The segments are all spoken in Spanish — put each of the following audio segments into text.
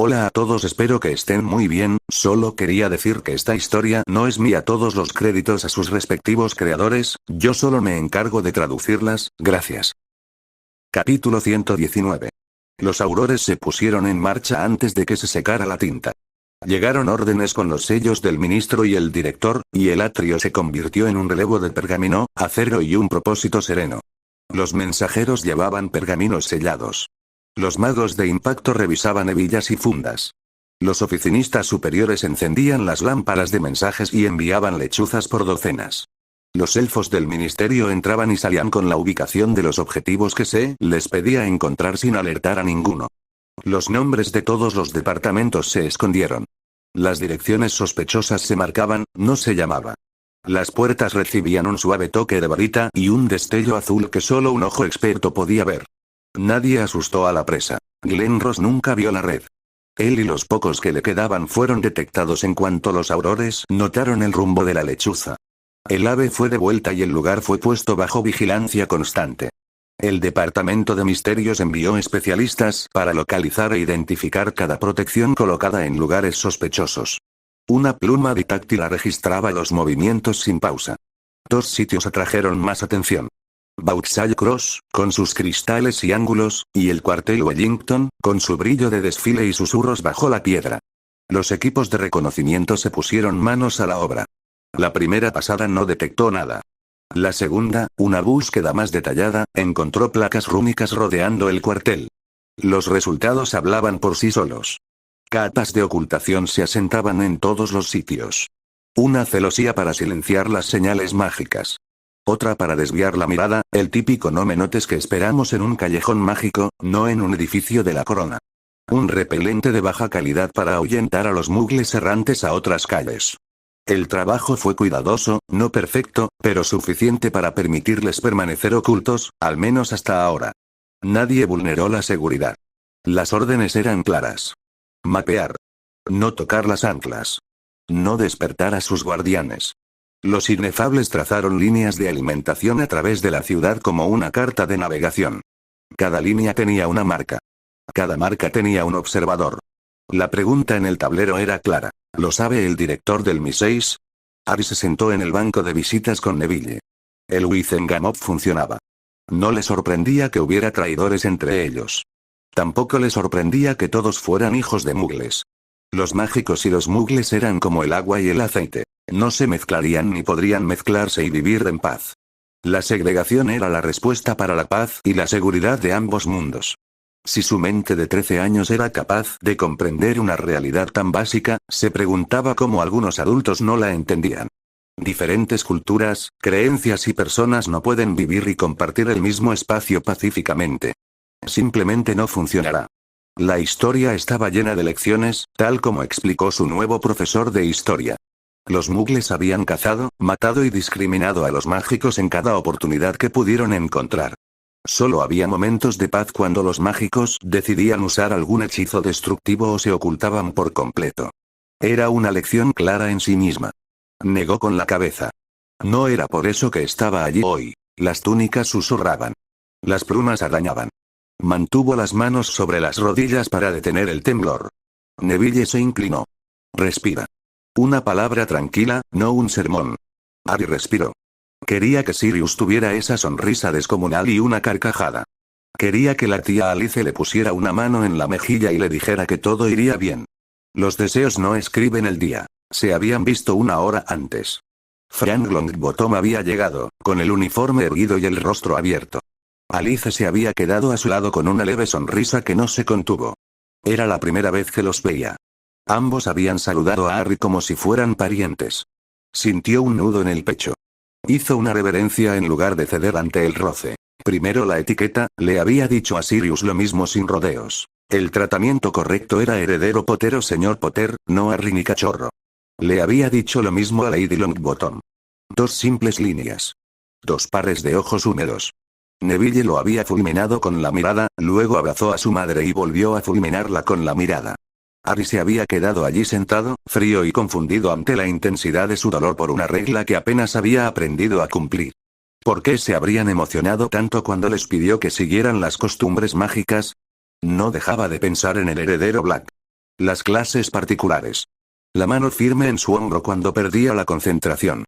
Hola a todos, espero que estén muy bien. Solo quería decir que esta historia no es mía, todos los créditos a sus respectivos creadores, yo solo me encargo de traducirlas, gracias. Capítulo 119. Los aurores se pusieron en marcha antes de que se secara la tinta. Llegaron órdenes con los sellos del ministro y el director, y el atrio se convirtió en un relevo de pergamino, acero y un propósito sereno. Los mensajeros llevaban pergaminos sellados. Los magos de impacto revisaban hebillas y fundas. Los oficinistas superiores encendían las lámparas de mensajes y enviaban lechuzas por docenas. Los elfos del ministerio entraban y salían con la ubicación de los objetivos que se les pedía encontrar sin alertar a ninguno. Los nombres de todos los departamentos se escondieron. Las direcciones sospechosas se marcaban, no se llamaba. Las puertas recibían un suave toque de varita y un destello azul que solo un ojo experto podía ver. Nadie asustó a la presa. Glen Ross nunca vio la red. Él y los pocos que le quedaban fueron detectados en cuanto los aurores notaron el rumbo de la lechuza. El ave fue devuelta y el lugar fue puesto bajo vigilancia constante. El Departamento de Misterios envió especialistas para localizar e identificar cada protección colocada en lugares sospechosos. Una pluma bitáctila registraba los movimientos sin pausa. Dos sitios atrajeron más atención. Vauxhall Cross, con sus cristales y ángulos, y el cuartel Wellington, con su brillo de desfile y susurros bajo la piedra. Los equipos de reconocimiento se pusieron manos a la obra. La primera pasada no detectó nada. La segunda, una búsqueda más detallada, encontró placas rúnicas rodeando el cuartel. Los resultados hablaban por sí solos. Capas de ocultación se asentaban en todos los sitios. Una celosía para silenciar las señales mágicas. Otra para desviar la mirada, el típico no me notes que esperamos en un callejón mágico, no en un edificio de la corona. Un repelente de baja calidad para ahuyentar a los mugles errantes a otras calles. El trabajo fue cuidadoso, no perfecto, pero suficiente para permitirles permanecer ocultos, al menos hasta ahora. Nadie vulneró la seguridad. Las órdenes eran claras. Mapear. No tocar las anclas. No despertar a sus guardianes. Los inefables trazaron líneas de alimentación a través de la ciudad como una carta de navegación. Cada línea tenía una marca. Cada marca tenía un observador. La pregunta en el tablero era clara. ¿Lo sabe el director del MI6? Harry se sentó en el banco de visitas con Neville. El Wizengamot funcionaba. No le sorprendía que hubiera traidores entre ellos. Tampoco le sorprendía que todos fueran hijos de mugles. Los mágicos y los mugles eran como el agua y el aceite. No se mezclarían ni podrían mezclarse y vivir en paz. La segregación era la respuesta para la paz y la seguridad de ambos mundos. Si su mente de 13 años era capaz de comprender una realidad tan básica, se preguntaba cómo algunos adultos no la entendían. Diferentes culturas, creencias y personas no pueden vivir y compartir el mismo espacio pacíficamente. Simplemente no funcionará. La historia estaba llena de lecciones, tal como explicó su nuevo profesor de historia. Los mugles habían cazado, matado y discriminado a los mágicos en cada oportunidad que pudieron encontrar. Solo había momentos de paz cuando los mágicos decidían usar algún hechizo destructivo o se ocultaban por completo. Era una lección clara en sí misma. Negó con la cabeza. No era por eso que estaba allí hoy. Las túnicas susurraban. Las plumas arañaban. Mantuvo las manos sobre las rodillas para detener el temblor. Neville se inclinó. Respira. Una palabra tranquila, no un sermón. Harry respiró. Quería que Sirius tuviera esa sonrisa descomunal y una carcajada. Quería que la tía Alice le pusiera una mano en la mejilla y le dijera que todo iría bien. Los deseos no escriben el día. Se habían visto una hora antes. Frank Longbottom había llegado, con el uniforme erguido y el rostro abierto. Alice se había quedado a su lado con una leve sonrisa que no se contuvo. Era la primera vez que los veía. Ambos habían saludado a Harry como si fueran parientes. Sintió un nudo en el pecho. Hizo una reverencia en lugar de ceder ante el roce. Primero la etiqueta, le había dicho a Sirius lo mismo sin rodeos. El tratamiento correcto era heredero Potter o señor Potter, no Harry ni cachorro. Le había dicho lo mismo a Lady Longbottom. Dos simples líneas. Dos pares de ojos húmedos. Neville lo había fulminado con la mirada, luego abrazó a su madre y volvió a fulminarla con la mirada. Harry se había quedado allí sentado, frío y confundido ante la intensidad de su dolor por una regla que apenas había aprendido a cumplir. ¿Por qué se habrían emocionado tanto cuando les pidió que siguieran las costumbres mágicas? No dejaba de pensar en el heredero Black. Las clases particulares. La mano firme en su hombro cuando perdía la concentración.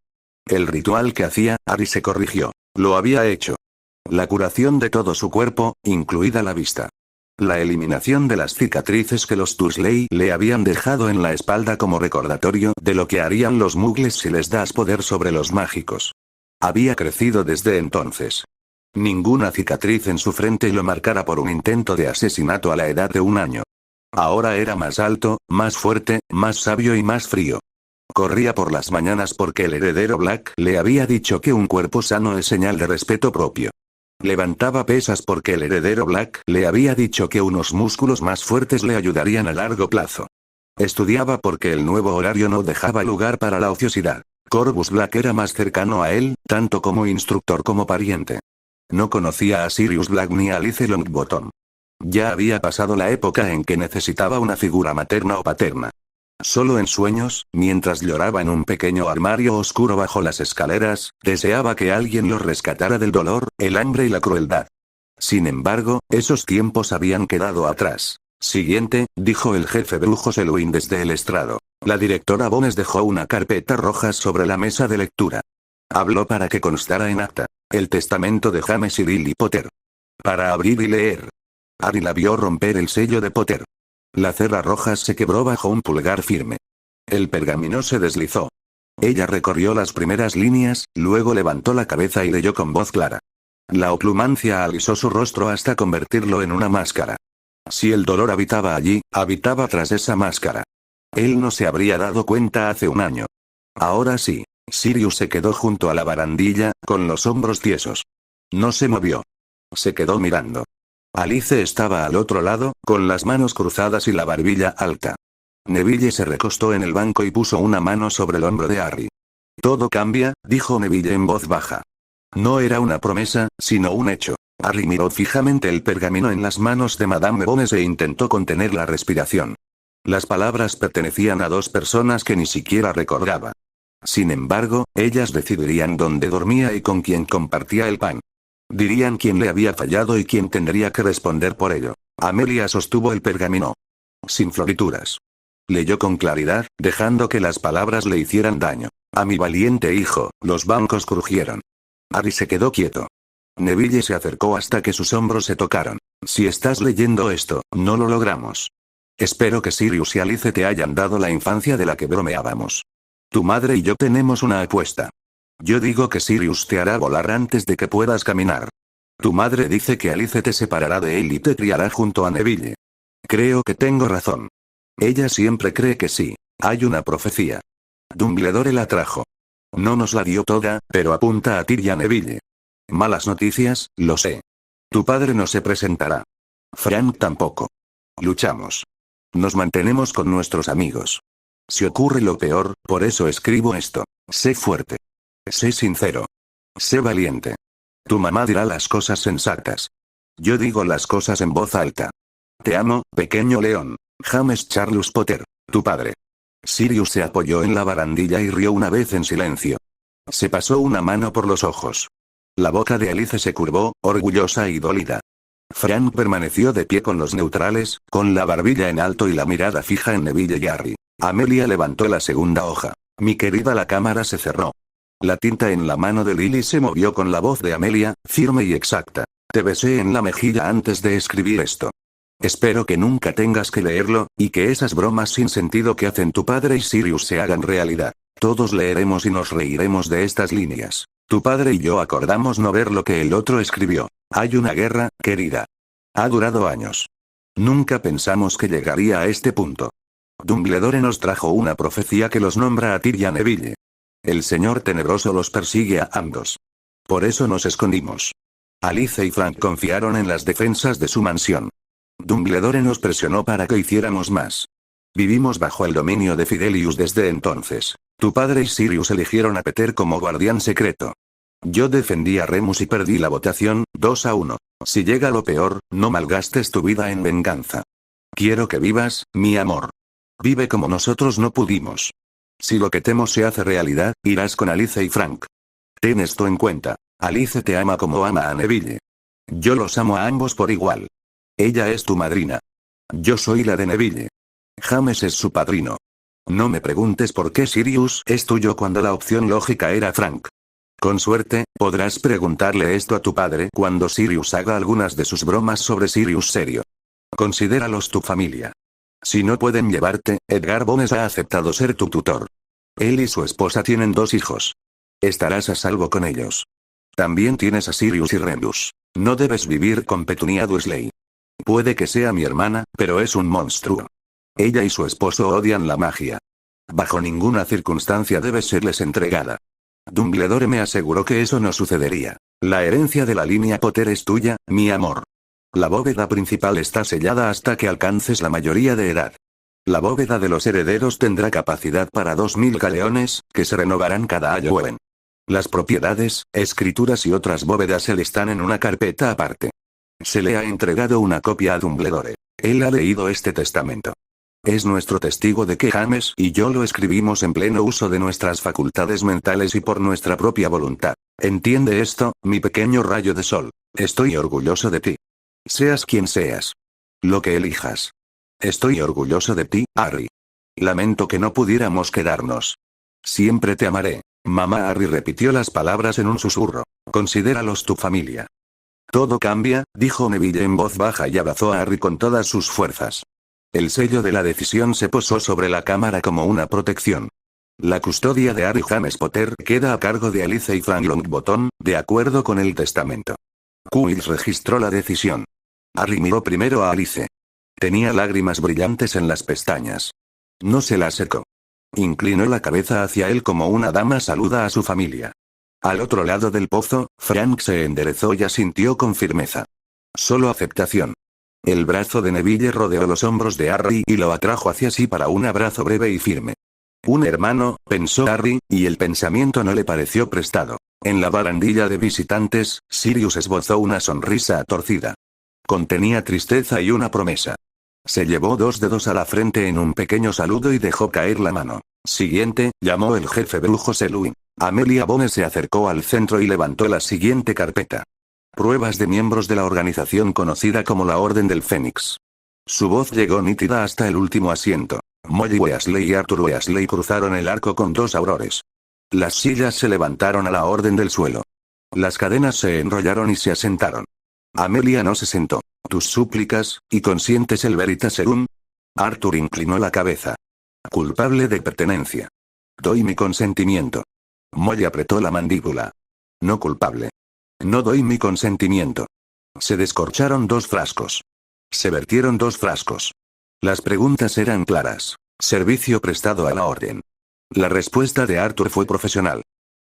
El ritual que hacía, Ari se corrigió. Lo había hecho. La curación de todo su cuerpo, incluida la vista. La eliminación de las cicatrices que los Dursley le habían dejado en la espalda como recordatorio de lo que harían los muggles si les das poder sobre los mágicos. Había crecido desde entonces. Ninguna cicatriz en su frente lo marcara por un intento de asesinato a la edad de 1 año. Ahora era más alto, más fuerte, más sabio y más frío. Corría por las mañanas porque el heredero Black le había dicho que un cuerpo sano es señal de respeto propio. Levantaba pesas porque el heredero Black le había dicho que unos músculos más fuertes le ayudarían a largo plazo. Estudiaba porque el nuevo horario no dejaba lugar para la ociosidad. Corvus Black era más cercano a él, tanto como instructor como pariente. No conocía a Sirius Black ni a Alice Longbottom. Ya había pasado la época en que necesitaba una figura materna o paterna. Solo en sueños, mientras lloraba en un pequeño armario oscuro bajo las escaleras, deseaba que alguien lo rescatara del dolor, el hambre y la crueldad. Sin embargo, esos tiempos habían quedado atrás. Siguiente, dijo el jefe brujo Selwyn desde el estrado. La directora Bones dejó una carpeta roja sobre la mesa de lectura. Habló para que constara en acta. El testamento de James y Lily Potter. Para abrir y leer. Harry la vio romper el sello de Potter. La cerra roja se quebró bajo un pulgar firme. El pergamino se deslizó. Ella recorrió las primeras líneas, luego levantó la cabeza y leyó con voz clara. La oclumancia alisó su rostro hasta convertirlo en una máscara. Si el dolor habitaba allí, habitaba tras esa máscara. Él no se habría dado cuenta hace 1 año. Ahora sí. Sirius se quedó junto a la barandilla, con los hombros tiesos. No se movió. Se quedó mirando. Alice estaba al otro lado, con las manos cruzadas y la barbilla alta. Neville se recostó en el banco y puso una mano sobre el hombro de Harry. Todo cambia, dijo Neville en voz baja. No era una promesa, sino un hecho. Harry miró fijamente el pergamino en las manos de Madame Bones e intentó contener la respiración. Las palabras pertenecían a 2 personas que ni siquiera recordaba. Sin embargo, ellas decidirían dónde dormía y con quién compartía el pan. Dirían quién le había fallado y quién tendría que responder por ello. Amelia sostuvo el pergamino. Sin florituras. Leyó con claridad, dejando que las palabras le hicieran daño. A mi valiente hijo, los bancos crujieron. Harry se quedó quieto. Neville se acercó hasta que sus hombros se tocaron. Si estás leyendo esto, no lo logramos. Espero que Sirius y Alice te hayan dado la infancia de la que bromeábamos. Tu madre y yo tenemos una apuesta. Yo digo que Sirius te hará volar antes de que puedas caminar. Tu madre dice que Alice te separará de él y te criará junto a Neville. Creo que tengo razón. Ella siempre cree que sí. Hay una profecía. Dumbledore la trajo. No nos la dio toda, pero apunta a ti y a Neville. Malas noticias, lo sé. Tu padre no se presentará. Frank tampoco. Luchamos. Nos mantenemos con nuestros amigos. Si ocurre lo peor, por eso escribo esto. Sé fuerte. Sé sincero. Sé valiente. Tu mamá dirá las cosas sensatas. Yo digo las cosas en voz alta. Te amo, pequeño león. James Charles Potter, tu padre. Sirius se apoyó en la barandilla y rió una vez en silencio. Se pasó una mano por los ojos. La boca de Alice se curvó, orgullosa y dolida. Frank permaneció de pie con los neutrales, con la barbilla en alto y la mirada fija en Neville y Harry. Amelia levantó la segunda hoja. Mi querida, la cámara se cerró. La tinta en la mano de Lily se movió con la voz de Amelia, firme y exacta. Te besé en la mejilla antes de escribir esto. Espero que nunca tengas que leerlo, y que esas bromas sin sentido que hacen tu padre y Sirius se hagan realidad. Todos leeremos y nos reiremos de estas líneas. Tu padre y yo acordamos no ver lo que el otro escribió. Hay una guerra, querida. Ha durado años. Nunca pensamos que llegaría a este punto. Dumbledore nos trajo una profecía que los nombra a ti y a Neville. El Señor Tenebroso los persigue a ambos. Por eso nos escondimos. Alice y Frank confiaron en las defensas de su mansión. Dumbledore nos presionó para que hiciéramos más. Vivimos bajo el dominio de Fidelius desde entonces. Tu padre y Sirius eligieron a Peter como guardián secreto. Yo defendí a Remus y perdí la votación, 2-1. Si llega lo peor, no malgastes tu vida en venganza. Quiero que vivas, mi amor. Vive como nosotros no pudimos. Si lo que temo se hace realidad, irás con Alice y Frank. Ten esto en cuenta. Alice te ama como ama a Neville. Yo los amo a ambos por igual. Ella es tu madrina. Yo soy la de Neville. James es su padrino. No me preguntes por qué Sirius es tuyo cuando la opción lógica era Frank. Con suerte, podrás preguntarle esto a tu padre cuando Sirius haga algunas de sus bromas sobre Sirius serio. Considéralos tu familia. Si no pueden llevarte, Edgar Bones ha aceptado ser tu tutor. Él y su esposa tienen 2 hijos. Estarás a salvo con ellos. También tienes a Sirius y Remus. No debes vivir con Petunia Dursley. Puede que sea mi hermana, pero es un monstruo. Ella y su esposo odian la magia. Bajo ninguna circunstancia debe serles entregada. Dumbledore me aseguró que eso no sucedería. La herencia de la línea Potter es tuya, mi amor. La bóveda principal está sellada hasta que alcances la mayoría de edad. La bóveda de los herederos tendrá capacidad para 2000 galeones, que se renovarán cada año. Las propiedades, escrituras y otras bóvedas se le están en una carpeta aparte. Se le ha entregado una copia a Dumbledore. Él ha leído este testamento. Es nuestro testigo de que James y yo lo escribimos en pleno uso de nuestras facultades mentales y por nuestra propia voluntad. ¿Entiende esto, mi pequeño rayo de sol? Estoy orgulloso de ti. Seas quien seas. Lo que elijas. Estoy orgulloso de ti, Harry. Lamento que no pudiéramos quedarnos. Siempre te amaré. Mamá. Harry repitió las palabras en un susurro. Considéralos tu familia. Todo cambia, dijo Neville en voz baja y abrazó a Harry con todas sus fuerzas. El sello de la decisión se posó sobre la cámara como una protección. La custodia de Harry James Potter queda a cargo de Alice y Frank Longbottom, de acuerdo con el testamento. Quidditch registró la decisión. Harry miró primero a Alice. Tenía lágrimas brillantes en las pestañas. No se las secó. Inclinó la cabeza hacia él como una dama saluda a su familia. Al otro lado del pozo, Frank se enderezó y asintió con firmeza. Solo aceptación. El brazo de Neville rodeó los hombros de Harry y lo atrajo hacia sí para un abrazo breve y firme. Un hermano, pensó Harry, y el pensamiento no le pareció prestado. En la barandilla de visitantes, Sirius esbozó una sonrisa torcida. Contenía tristeza y una promesa. Se llevó 2 dedos a la frente en un pequeño saludo y dejó caer la mano. Siguiente, llamó el jefe brujo Selwyn. Amelia Bones se acercó al centro y levantó la siguiente carpeta. Pruebas de miembros de la organización conocida como la Orden del Fénix. Su voz llegó nítida hasta el último asiento. Molly Weasley y Arthur Weasley cruzaron el arco con 2 aurores. Las sillas se levantaron a la orden del suelo. Las cadenas se enrollaron y se asentaron. Amelia no se sentó. ¿Tus súplicas, y consientes el Veritaserum? Arthur inclinó la cabeza. Culpable de pertenencia. Doy mi consentimiento. Molly apretó la mandíbula. No culpable. No doy mi consentimiento. Se descorcharon 2 frascos. Se vertieron 2 frascos. Las preguntas eran claras. Servicio prestado a la orden. La respuesta de Arthur fue profesional.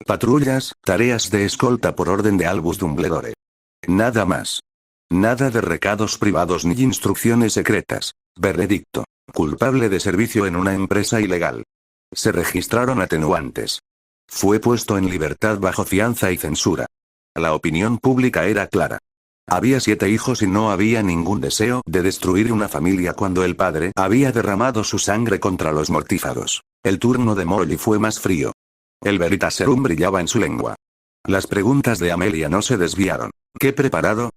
Patrullas, tareas de escolta por orden de Albus Dumbledore. Nada más. Nada de recados privados ni instrucciones secretas. Veredicto. Culpable de servicio en una empresa ilegal. Se registraron atenuantes. Fue puesto en libertad bajo fianza y censura. La opinión pública era clara. Había 7 hijos y no había ningún deseo de destruir una familia cuando el padre había derramado su sangre contra los mortífagos. El turno de Molly fue más frío. El Veritaserum brillaba en su lengua. Las preguntas de Amelia no se desviaron. ¿Qué preparado?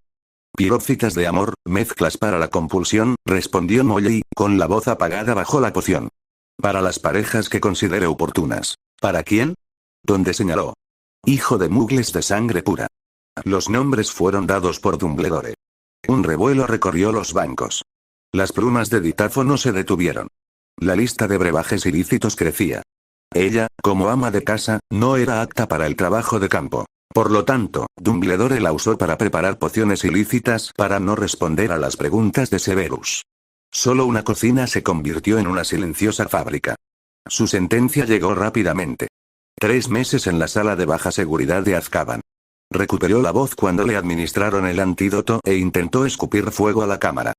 Pirófitas de amor, mezclas para la compulsión, respondió Molly, con la voz apagada bajo la poción. Para las parejas que considere oportunas. ¿Para quién? ¿Dónde señaló? Hijo de muggles de sangre pura. Los nombres fueron dados por Dumbledore. Un revuelo recorrió los bancos. Las plumas de ditáfono se detuvieron. La lista de brebajes ilícitos crecía. Ella, como ama de casa, no era apta para el trabajo de campo. Por lo tanto, Dumbledore la usó para preparar pociones ilícitas para no responder a las preguntas de Severus. Solo una cocina se convirtió en una silenciosa fábrica. Su sentencia llegó rápidamente. 3 meses en la sala de baja seguridad de Azkaban. Recuperó la voz cuando le administraron el antídoto e intentó escupir fuego a la cámara.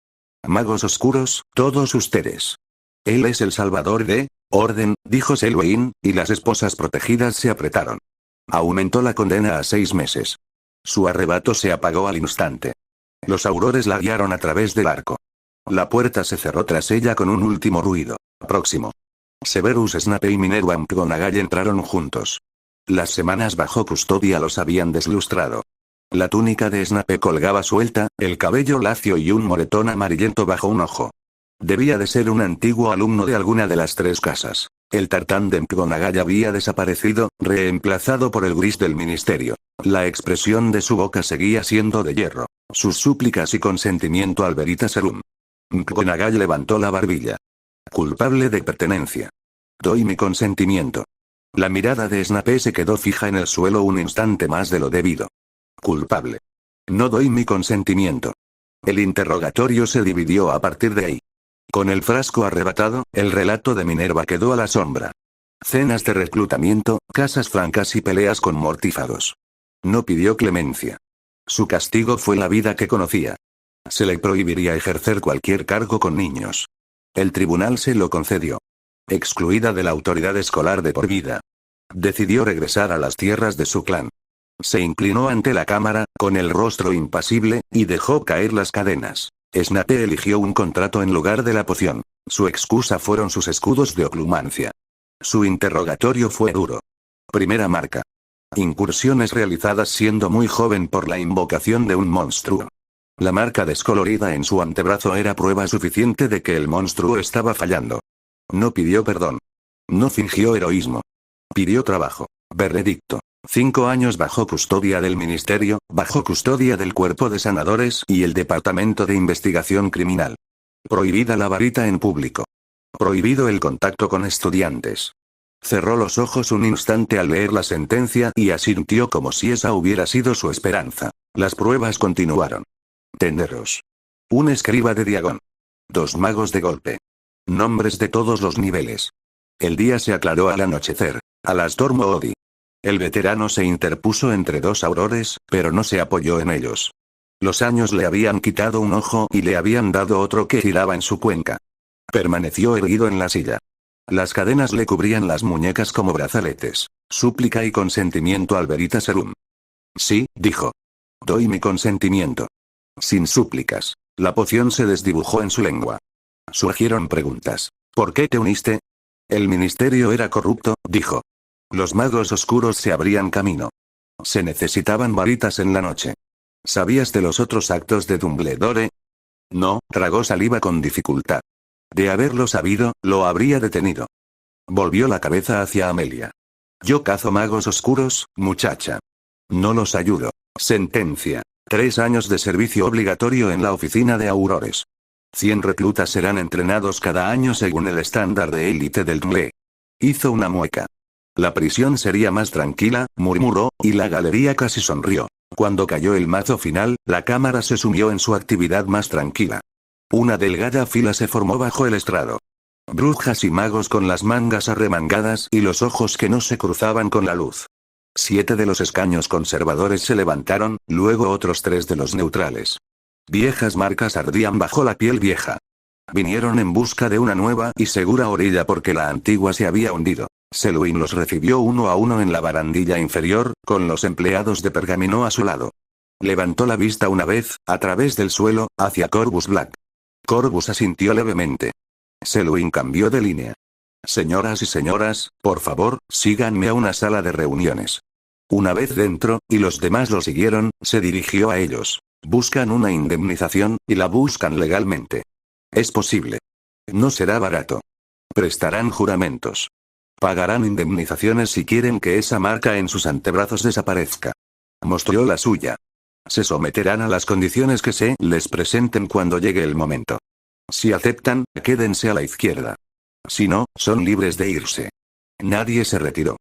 Magos oscuros, todos ustedes. Él es el salvador de orden, dijo Selwyn, y las esposas protegidas se apretaron. Aumentó la condena a 6 meses. Su arrebato se apagó al instante. Los aurores la guiaron a través del arco. La puerta se cerró tras ella con un último ruido. Próximo. Severus Snape y Minerva McGonagall entraron juntos. Las semanas bajo custodia los habían deslustrado. La túnica de Snape colgaba suelta, el cabello lacio y un moretón amarillento bajo un ojo. Debía de ser un antiguo alumno de alguna de las tres casas. El tartán de McGonagall había desaparecido, reemplazado por el gris del ministerio. La expresión de su boca seguía siendo de hierro. Sus súplicas y consentimiento al Veritaserum. McGonagall levantó la barbilla. Culpable de pertenencia. Doy mi consentimiento. La mirada de Snape se quedó fija en el suelo un instante más de lo debido. Culpable. No doy mi consentimiento. El interrogatorio se dividió a partir de ahí. Con el frasco arrebatado, el relato de Minerva quedó a la sombra. Cenas de reclutamiento, casas francas y peleas con mortífagos. No pidió clemencia. Su castigo fue la vida que conocía. Se le prohibiría ejercer cualquier cargo con niños. El tribunal se lo concedió. Excluida de la autoridad escolar de por vida. Decidió regresar a las tierras de su clan. Se inclinó ante la cámara, con el rostro impasible, y dejó caer las cadenas. Snape eligió un contrato en lugar de la poción. Su excusa fueron sus escudos de oclumancia. Su interrogatorio fue duro. Primera marca. Incursiones realizadas siendo muy joven por la invocación de un monstruo. La marca descolorida en su antebrazo era prueba suficiente de que el monstruo estaba fallando. No pidió perdón. No fingió heroísmo. Pidió trabajo. Veredicto. 5 años bajo custodia del ministerio, bajo custodia del cuerpo de sanadores y el departamento de investigación criminal. Prohibida la varita en público. Prohibido el contacto con estudiantes. Cerró los ojos un instante al leer la sentencia y asintió como si esa hubiera sido su esperanza. Las pruebas continuaron. Tenderos. Un escriba de Diagon. 2 magos de golpe. Nombres de todos los niveles. El día se aclaró al anochecer. Alastor Moody. El veterano se interpuso entre 2 aurores, pero no se apoyó en ellos. Los años le habían quitado un ojo y le habían dado otro que giraba en su cuenca. Permaneció erguido en la silla. Las cadenas le cubrían las muñecas como brazaletes. Súplica y consentimiento al Veritaserum. Sí, dijo. Doy mi consentimiento. Sin súplicas. La poción se desdibujó en su lengua. Surgieron preguntas. ¿Por qué te uniste? El ministerio era corrupto, dijo. Los magos oscuros se abrían camino. Se necesitaban varitas en la noche. ¿Sabías de los otros actos de Dumbledore? No, tragó saliva con dificultad. De haberlo sabido, lo habría detenido. Volvió la cabeza hacia Amelia. Yo cazo magos oscuros, muchacha. No los ayudo. Sentencia. 3 años de servicio obligatorio en la oficina de aurores. 100 reclutas serán entrenados cada año según el estándar de élite del DMLE. Hizo una mueca. La prisión sería más tranquila, murmuró, y la galería casi sonrió. Cuando cayó el mazo final, la cámara se sumió en su actividad más tranquila. Una delgada fila se formó bajo el estrado. Brujas y magos con las mangas arremangadas y los ojos que no se cruzaban con la luz. 7 de los escaños conservadores se levantaron, luego otros 3 de los neutrales. Viejas marcas ardían bajo la piel vieja. Vinieron en busca de una nueva y segura orilla porque la antigua se había hundido. Selwyn los recibió uno a uno en la barandilla inferior, con los empleados de pergamino a su lado. Levantó la vista una vez, a través del suelo, hacia Corvus Black. Corvus asintió levemente. Selwyn cambió de línea. Señoras y señoras, por favor, síganme a una sala de reuniones. Una vez dentro, y los demás lo siguieron, se dirigió a ellos. Buscan una indemnización, y la buscan legalmente. Es posible. No será barato. Prestarán juramentos. Pagarán indemnizaciones si quieren que esa marca en sus antebrazos desaparezca. Mostró la suya. Se someterán a las condiciones que se les presenten cuando llegue el momento. Si aceptan, quédense a la izquierda. Si no, son libres de irse. Nadie se retiró.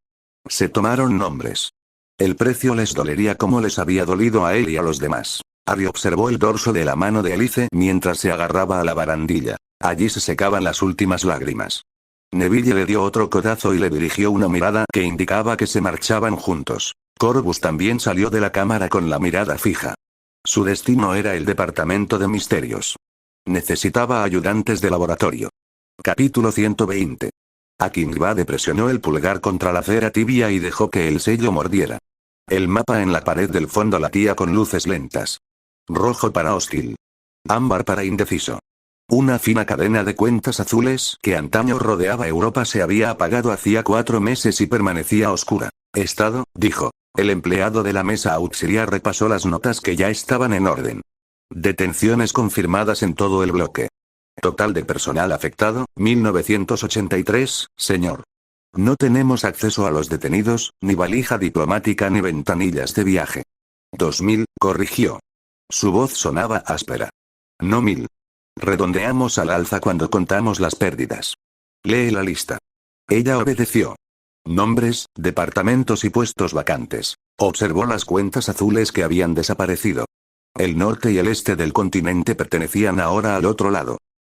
Se tomaron nombres. El precio les dolería como les había dolido a él y a los demás. Harry observó el dorso de la mano de Alice mientras se agarraba a la barandilla. Allí se secaban las últimas lágrimas. Neville le dio otro codazo y le dirigió una mirada que indicaba que se marchaban juntos. Corvus también salió de la cámara con la mirada fija. Su destino era el departamento de misterios. Necesitaba ayudantes de laboratorio. Capítulo 120. Akingbade presionó el pulgar contra la cera tibia y dejó que el sello mordiera. El mapa en la pared del fondo latía con luces lentas. Rojo para hostil. Ámbar para indeciso. Una fina cadena de cuentas azules que antaño rodeaba Europa se había apagado hacía 4 meses y permanecía oscura. Estado, dijo. El empleado de la mesa auxiliar repasó las notas que ya estaban en orden. Detenciones confirmadas en todo el bloque. Total de personal afectado, 1983, señor. No tenemos acceso a los detenidos, ni valija diplomática ni ventanillas de viaje. 2000, corrigió. Su voz sonaba áspera. No 1000. Redondeamos al alza cuando contamos las pérdidas. Lee la lista. Ella obedeció. Nombres, departamentos y puestos vacantes. Observó las cuentas azules que habían desaparecido. El norte y el este del continente pertenecían ahora al otro lado.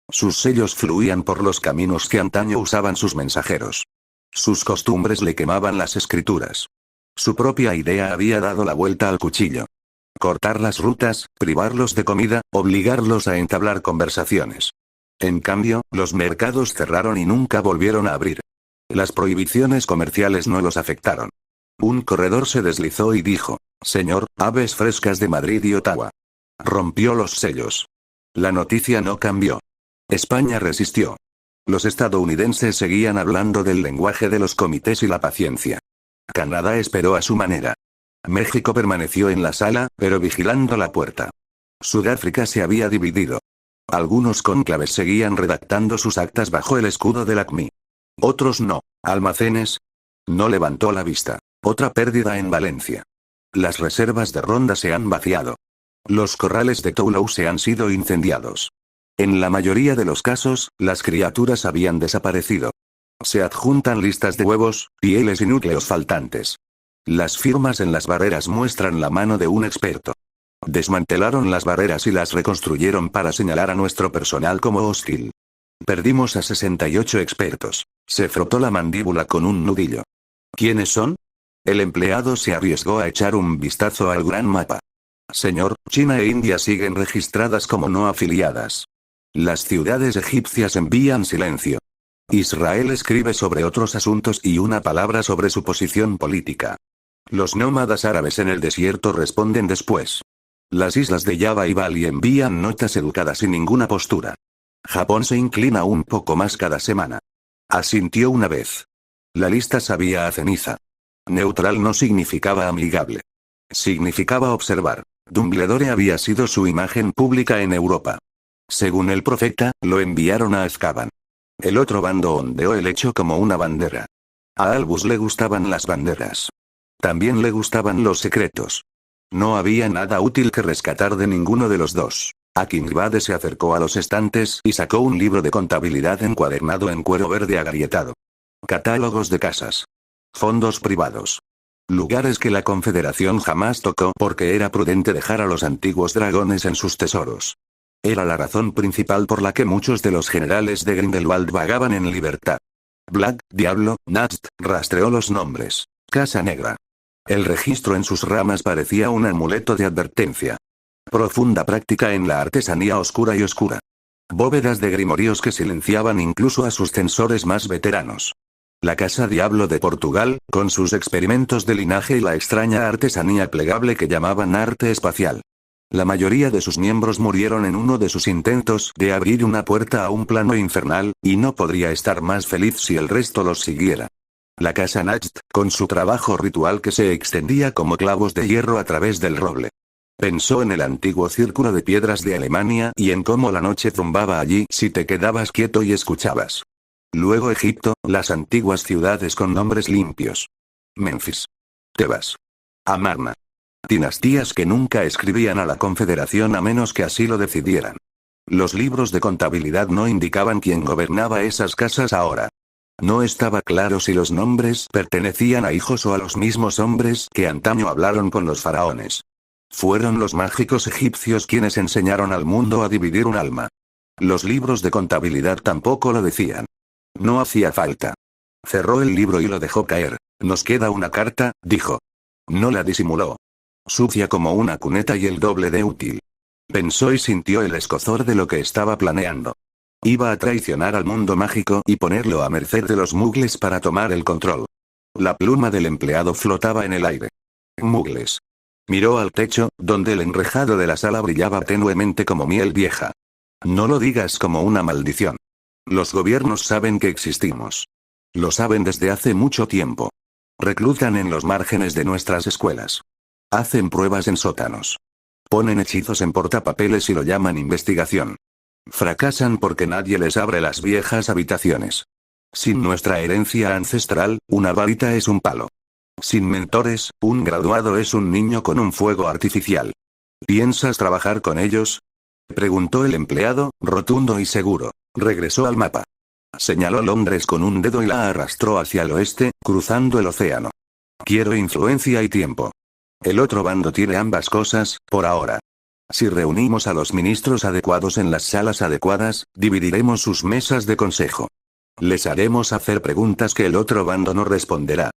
Sus sellos fluían por los caminos que antaño usaban sus mensajeros. Sus costumbres le quemaban las escrituras. Su propia idea había dado la vuelta al cuchillo. Cortar las rutas, privarlos de comida, obligarlos a entablar conversaciones. En cambio, los mercados cerraron y nunca volvieron a abrir. Las prohibiciones comerciales no los afectaron. Un corredor se deslizó y dijo: «Señor, aves frescas de Madrid y Ottawa». Rompió los sellos. La noticia no cambió. España resistió. Los estadounidenses seguían hablando del lenguaje de los comités y la paciencia. Canadá esperó a su manera. México permaneció en la sala, pero vigilando la puerta. Sudáfrica se había dividido. Algunos cónclaves seguían redactando sus actas bajo el escudo del ACMI. Otros no. Almacenes. No levantó la vista. Otra pérdida en Valencia. Las reservas de Ronda se han vaciado. Los corrales de Toulouse han sido incendiados. En la mayoría de los casos, las criaturas habían desaparecido. Se adjuntan listas de huevos, pieles y núcleos faltantes. Las firmas en las barreras muestran la mano de un experto. Desmantelaron las barreras y las reconstruyeron para señalar a nuestro personal como hostil. Perdimos a 68 expertos. Se frotó la mandíbula con un nudillo. ¿Quiénes son? El empleado se arriesgó a echar un vistazo al gran mapa. Señor, China e India siguen registradas como no afiliadas. Las ciudades egipcias envían silencio. Israel escribe sobre otros asuntos y una palabra sobre su posición política. Los nómadas árabes en el desierto responden después. Las islas de Java y Bali envían notas educadas y ninguna postura. Japón se inclina un poco más cada semana. Asintió una vez. La lista sabía a ceniza. Neutral no significaba amigable. Significaba observar. Dumbledore había sido su imagen pública en Europa. Según el profeta, lo enviaron a Azkaban. El otro bando ondeó el hecho como una bandera. A Albus le gustaban las banderas. También le gustaban los secretos. No había nada útil que rescatar de ninguno de los dos. Akingbade se acercó a los estantes y sacó un libro de contabilidad encuadernado en cuero verde agrietado. Catálogos de casas. Fondos privados. Lugares que la Confederación jamás tocó porque era prudente dejar a los antiguos dragones en sus tesoros. Era la razón principal por la que muchos de los generales de Grindelwald vagaban en libertad. Black, Diablo, Nast, rastreó los nombres. Casa Negra. El registro en sus ramas parecía un amuleto de advertencia. Profunda práctica en la artesanía oscura y oscura. Bóvedas de grimorios que silenciaban incluso a sus censores más veteranos. La Casa Diablo de Portugal, con sus experimentos de linaje y la extraña artesanía plegable que llamaban arte espacial. La mayoría de sus miembros murieron en uno de sus intentos de abrir una puerta a un plano infernal, y no podría estar más feliz si el resto los siguiera. La Casa Nacht, con su trabajo ritual que se extendía como clavos de hierro a través del roble. Pensó en el antiguo círculo de piedras de Alemania y en cómo la noche zumbaba allí si te quedabas quieto y escuchabas. Luego Egipto, las antiguas ciudades con nombres limpios. Memphis. Tebas. Amarna. Dinastías que nunca escribían a la Confederación a menos que así lo decidieran. Los libros de contabilidad no indicaban quién gobernaba esas casas ahora. No estaba claro si los nombres pertenecían a hijos o a los mismos hombres que antaño hablaron con los faraones. Fueron los mágicos egipcios quienes enseñaron al mundo a dividir un alma. Los libros de contabilidad tampoco lo decían. No hacía falta. Cerró el libro y lo dejó caer. Nos queda una carta, dijo. No la disimuló. Sucia como una cuneta y el doble de útil. Pensó y sintió el escozor de lo que estaba planeando. Iba a traicionar al mundo mágico y ponerlo a merced de los mugles para tomar el control. La pluma del empleado flotaba en el aire. Mugles. Miró al techo, donde el enrejado de la sala brillaba tenuemente como miel vieja. No lo digas como una maldición. Los gobiernos saben que existimos. Lo saben desde hace mucho tiempo. Reclutan en los márgenes de nuestras escuelas. Hacen pruebas en sótanos. Ponen hechizos en portapapeles y lo llaman investigación. Fracasan porque nadie les abre las viejas habitaciones. Sin nuestra herencia ancestral, una varita es un palo. Sin mentores, un graduado es un niño con un fuego artificial. ¿Piensas trabajar con ellos? Preguntó el empleado, rotundo y seguro. Regresó al mapa. Señaló Londres con un dedo y la arrastró hacia el oeste, cruzando el océano. Quiero influencia y tiempo. El otro bando tiene ambas cosas, por ahora. Si reunimos a los ministros adecuados en las salas adecuadas, dividiremos sus mesas de consejo. Les haremos hacer preguntas que el otro bando no responderá.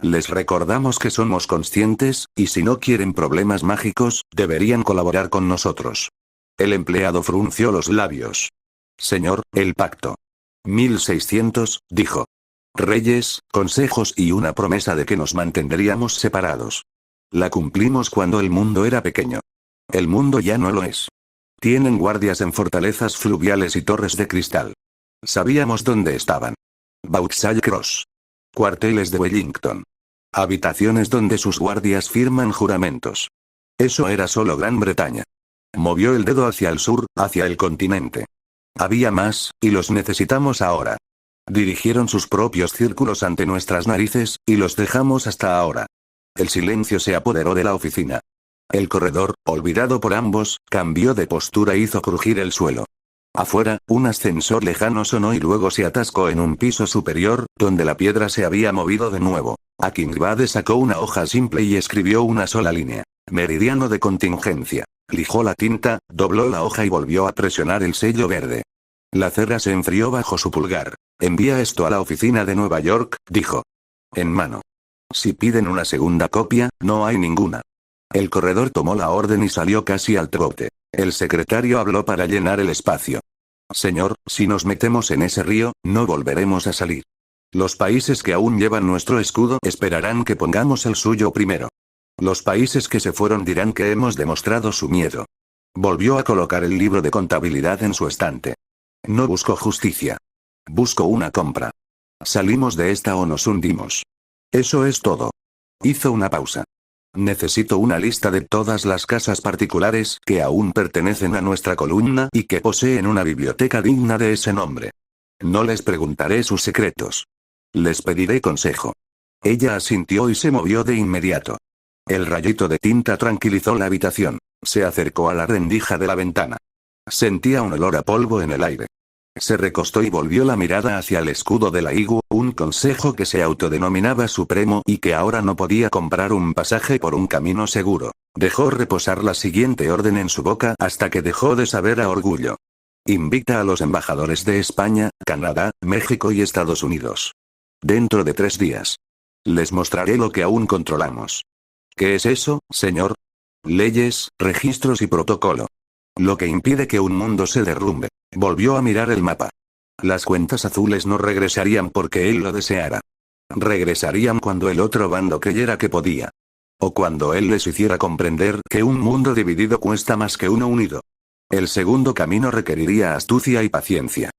Les recordamos que somos conscientes, y si no quieren problemas mágicos, deberían colaborar con nosotros. El empleado frunció los labios. Señor, el pacto. 1600, dijo. Reyes, consejos y una promesa de que nos mantendríamos separados. La cumplimos cuando el mundo era pequeño. El mundo ya no lo es. Tienen guardias en fortalezas fluviales y torres de cristal. Sabíamos dónde estaban. Vauxhall Cross. Cuarteles de Wellington. Habitaciones donde sus guardias firman juramentos. Eso era solo Gran Bretaña. Movió el dedo hacia el sur, hacia el continente. Había más, y los necesitamos ahora. Dirigieron sus propios círculos ante nuestras narices, y los dejamos hasta ahora. El silencio se apoderó de la oficina. El corredor, olvidado por ambos, cambió de postura e hizo crujir el suelo. Afuera, un ascensor lejano sonó y luego se atascó en un piso superior, donde la piedra se había movido de nuevo. Akingbade sacó una hoja simple y escribió una sola línea. Meridiano de contingencia. Lijó la tinta, dobló la hoja y volvió a presionar el sello verde. La cera se enfrió bajo su pulgar. Envía esto a la oficina de Nueva York, dijo. En mano. Si piden una segunda copia, no hay ninguna. El corredor tomó la orden y salió casi al trote. El secretario habló para llenar el espacio. Señor, si nos metemos en ese río, no volveremos a salir. Los países que aún llevan nuestro escudo esperarán que pongamos el suyo primero. Los países que se fueron dirán que hemos demostrado su miedo. Volvió a colocar el libro de contabilidad en su estante. No busco justicia. Busco una compra. Salimos de esta o nos hundimos. Eso es todo. Hizo una pausa. Necesito una lista de todas las casas particulares que aún pertenecen a nuestra columna y que poseen una biblioteca digna de ese nombre. No les preguntaré sus secretos. Les pediré consejo. Ella asintió y se movió de inmediato. El rayito de tinta tranquilizó la habitación. Se acercó a la rendija de la ventana. Sentía un olor a polvo en el aire. Se recostó y volvió la mirada hacia el escudo de la IGU, un consejo que se autodenominaba supremo y que ahora no podía comprar un pasaje por un camino seguro. Dejó reposar la siguiente orden en su boca hasta que dejó de saber a orgullo. Invita a los embajadores de España, Canadá, México y Estados Unidos. Dentro de 3 días. Les mostraré lo que aún controlamos. ¿Qué es eso, señor? Leyes, registros y protocolo. Lo que impide que un mundo se derrumbe. Volvió a mirar el mapa. Las cuentas azules no regresarían porque él lo deseara. Regresarían cuando el otro bando creyera que podía. O cuando él les hiciera comprender que un mundo dividido cuesta más que uno unido. El segundo camino requeriría astucia y paciencia.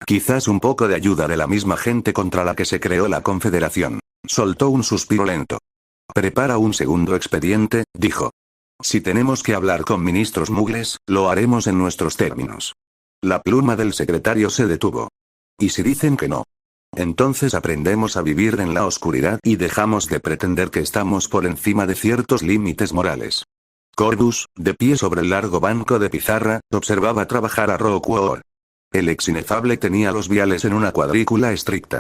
Quizás un poco de ayuda de la misma gente contra la que se creó la Confederación. Soltó un suspiro lento. Prepara un segundo expediente, dijo. Si tenemos que hablar con ministros mugles, lo haremos en nuestros términos. La pluma del secretario se detuvo. ¿Y si dicen que no? Entonces aprendemos a vivir en la oscuridad y dejamos de pretender que estamos por encima de ciertos límites morales. Corbus, de pie sobre el largo banco de pizarra, observaba trabajar a Rockwell. El ex inefable tenía los viales en una cuadrícula estricta.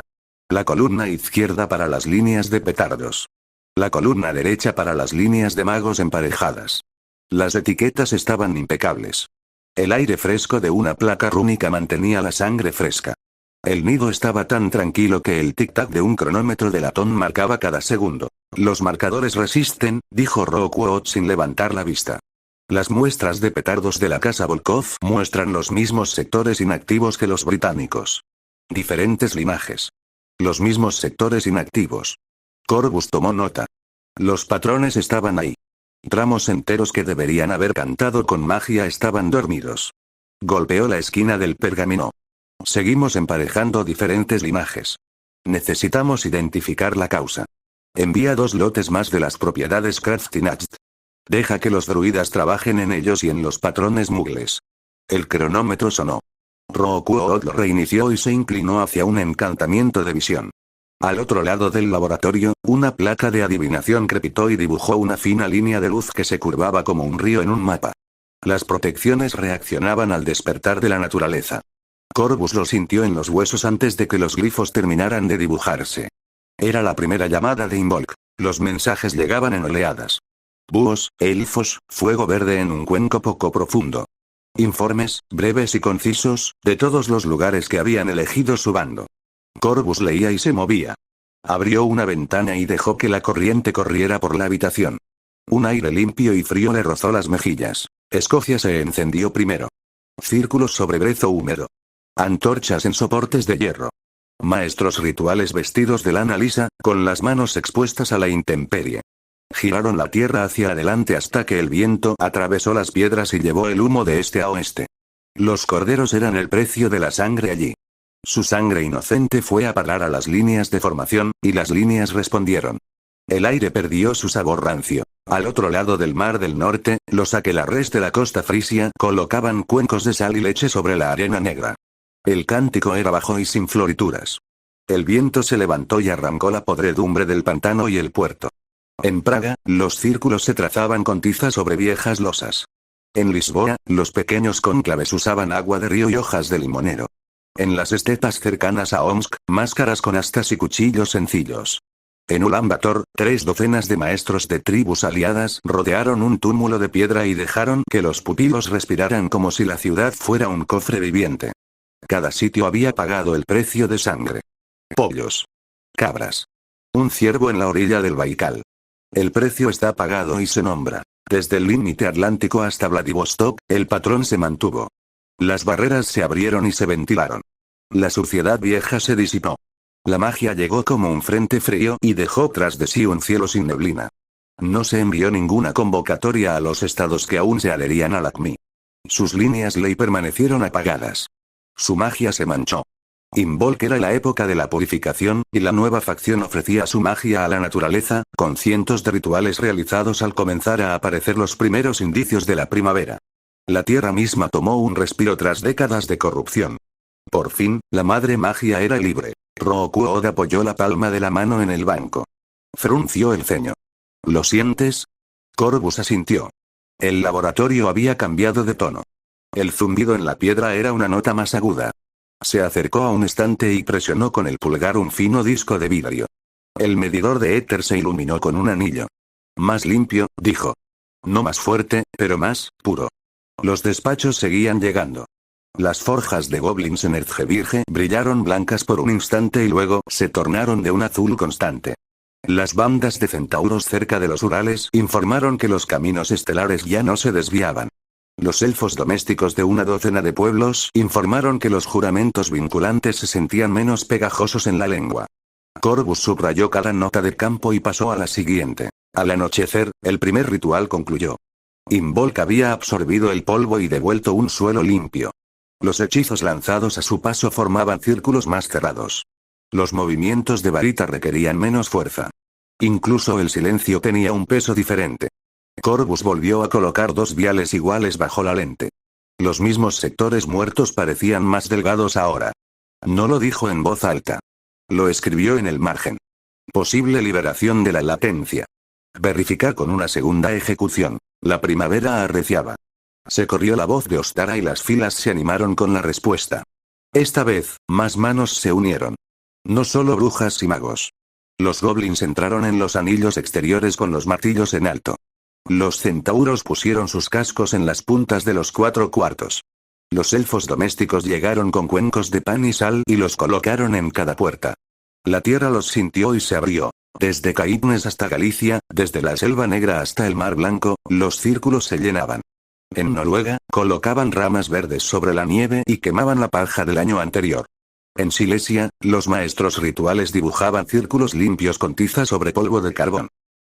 La columna izquierda para las líneas de petardos. La columna derecha para las líneas de magos emparejadas. Las etiquetas estaban impecables. El aire fresco de una placa rúnica mantenía la sangre fresca. El nido estaba tan tranquilo que el tic-tac de un cronómetro de latón marcaba cada segundo. Los marcadores resisten, dijo Rockwell sin levantar la vista. Las muestras de petardos de la casa Volkov muestran los mismos sectores inactivos que los británicos. Diferentes linajes. Los mismos sectores inactivos. Corbus tomó nota. Los patrones estaban ahí. Tramos enteros que deberían haber cantado con magia estaban dormidos. Golpeó la esquina del pergamino. Seguimos emparejando diferentes linajes. Necesitamos identificar la causa. Envía 2 lotes más de las propiedades Kraftinast. Deja que los druidas trabajen en ellos y en los patrones mugles. El cronómetro sonó. Rokuo lo reinició y se inclinó hacia un encantamiento de visión. Al otro lado del laboratorio, una placa de adivinación crepitó y dibujó una fina línea de luz que se curvaba como un río en un mapa. Las protecciones reaccionaban al despertar de la naturaleza. Corvus lo sintió en los huesos antes de que los glifos terminaran de dibujarse. Era la primera llamada de Involk. Los mensajes llegaban en oleadas. Búhos, elfos, fuego verde en un cuenco poco profundo. Informes, breves y concisos, de todos los lugares que habían elegido su bando. Corvus leía y se movía. Abrió una ventana y dejó que la corriente corriera por la habitación. Un aire limpio y frío le rozó las mejillas. Escocia se encendió primero. Círculos sobre brezo húmedo. Antorchas en soportes de hierro. Maestros rituales vestidos de lana lisa, con las manos expuestas a la intemperie. Giraron la tierra hacia adelante hasta que el viento atravesó las piedras y llevó el humo de este a oeste. Los corderos eran el precio de la sangre allí. Su sangre inocente fue a parar a las líneas de formación, y las líneas respondieron. El aire perdió su sabor rancio. Al otro lado del mar del norte, los aquelarres de la costa frisia colocaban cuencos de sal y leche sobre la arena negra. El cántico era bajo y sin florituras. El viento se levantó y arrancó la podredumbre del pantano y el puerto. En Praga, los círculos se trazaban con tiza sobre viejas losas. En Lisboa, los pequeños cónclaves usaban agua de río y hojas de limonero. En las estepas cercanas a Omsk, máscaras con astas y cuchillos sencillos. En Ulaanbaatar, 3 docenas de maestros de tribus aliadas rodearon un túmulo de piedra y dejaron que los pupilos respiraran como si la ciudad fuera un cofre viviente. Cada sitio había pagado el precio de sangre. Pollos. Cabras. Un ciervo en la orilla del Baikal. El precio está pagado y se nombra. Desde el límite atlántico hasta Vladivostok, el patrón se mantuvo. Las barreras se abrieron y se ventilaron. La suciedad vieja se disipó. La magia llegó como un frente frío y dejó tras de sí un cielo sin neblina. No se envió ninguna convocatoria a los estados que aún se adherían al ACMI. Sus líneas ley permanecieron apagadas. Su magia se manchó. Involk era la época de la purificación, y la nueva facción ofrecía su magia a la naturaleza, con cientos de rituales realizados al comenzar a aparecer los primeros indicios de la primavera. La tierra misma tomó un respiro tras décadas de corrupción. Por fin, la madre magia era libre. Rokuo apoyó la palma de la mano en el banco. Frunció el ceño. ¿Lo sientes? Corvus asintió. El laboratorio había cambiado de tono. El zumbido en la piedra era una nota más aguda. Se acercó a un estante y presionó con el pulgar un fino disco de vidrio. El medidor de éter se iluminó con un anillo. Más limpio, dijo. No más fuerte, pero más puro. Los despachos seguían llegando. Las forjas de goblins en Erzgebirge brillaron blancas por un instante y luego se tornaron de un azul constante. Las bandas de centauros cerca de los Urales informaron que los caminos estelares ya no se desviaban. Los elfos domésticos de una docena de pueblos informaron que los juramentos vinculantes se sentían menos pegajosos en la lengua. Corvus subrayó cada nota de campo y pasó a la siguiente. Al anochecer, el primer ritual concluyó. Involk había absorbido el polvo y devuelto un suelo limpio. Los hechizos lanzados a su paso formaban círculos más cerrados. Los movimientos de varita requerían menos fuerza. Incluso el silencio tenía un peso diferente. Corvus volvió a colocar 2 viales iguales bajo la lente. Los mismos sectores muertos parecían más delgados ahora. No lo dijo en voz alta. Lo escribió en el margen. Posible liberación de la latencia. Verificar con una segunda ejecución. La primavera arreciaba. Se corrió la voz de Ostara y las filas se animaron con la respuesta. Esta vez, más manos se unieron. No solo brujas y magos. Los goblins entraron en los anillos exteriores con los martillos en alto. Los centauros pusieron sus cascos en las puntas de los 4 cuartos. Los elfos domésticos llegaron con cuencos de pan y sal y los colocaron en cada puerta. La tierra los sintió y se abrió. Desde Caitnes hasta Galicia, desde la Selva Negra hasta el Mar Blanco, los círculos se llenaban. En Noruega, colocaban ramas verdes sobre la nieve y quemaban la paja del año anterior. En Silesia, los maestros rituales dibujaban círculos limpios con tiza sobre polvo de carbón.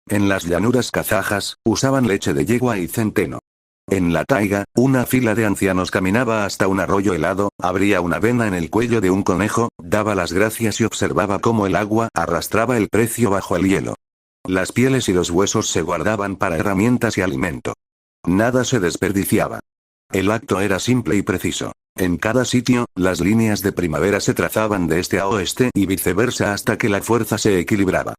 En las llanuras kazajas, usaban leche de yegua y centeno. En la taiga, una fila de ancianos caminaba hasta un arroyo helado, abría una vena en el cuello de un conejo, daba las gracias y observaba cómo el agua arrastraba el precio bajo el hielo. Las pieles y los huesos se guardaban para herramientas y alimento. Nada se desperdiciaba. El acto era simple y preciso. En cada sitio, las líneas de primavera se trazaban de este a oeste y viceversa hasta que la fuerza se equilibraba.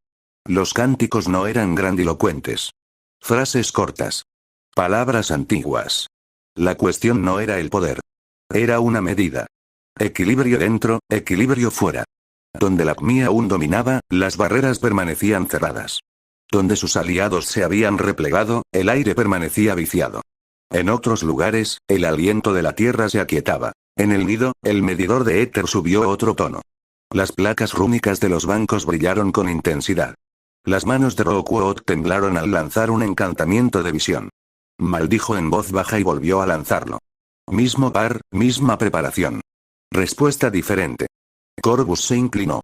Los cánticos no eran grandilocuentes. Frases cortas. Palabras antiguas. La cuestión no era el poder. Era una medida. Equilibrio dentro, equilibrio fuera. Donde la ACMI aún dominaba, las barreras permanecían cerradas. Donde sus aliados se habían replegado, el aire permanecía viciado. En otros lugares, el aliento de la tierra se aquietaba. En el nido, el medidor de éter subió otro tono. Las placas rúnicas de los bancos brillaron con intensidad. Las manos de Rokuot temblaron al lanzar un encantamiento de visión. Maldijo en voz baja y volvió a lanzarlo. Mismo par, misma preparación. Respuesta diferente. Corvus se inclinó.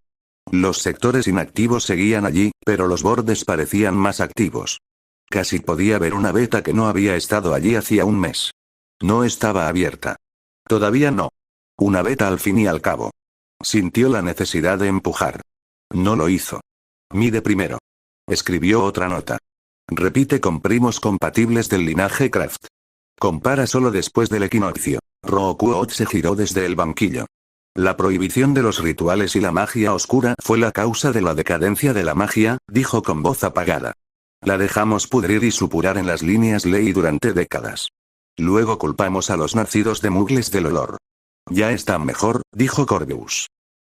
Los sectores inactivos seguían allí, pero los bordes parecían más activos. Casi podía ver una veta que no había estado allí hacía un mes. No estaba abierta. Todavía no. Una veta al fin y al cabo. Sintió la necesidad de empujar. No lo hizo. Mide primero. Escribió otra nota. Repite con primos compatibles del linaje Kraft. Compara solo después del equinoccio. Rokuot se giró desde el banquillo. La prohibición de los rituales y la magia oscura fue la causa de la decadencia de la magia, dijo con voz apagada. La dejamos pudrir y supurar en las líneas ley durante décadas. Luego culpamos a los nacidos de mugles del olor. Ya está mejor, dijo Corvus.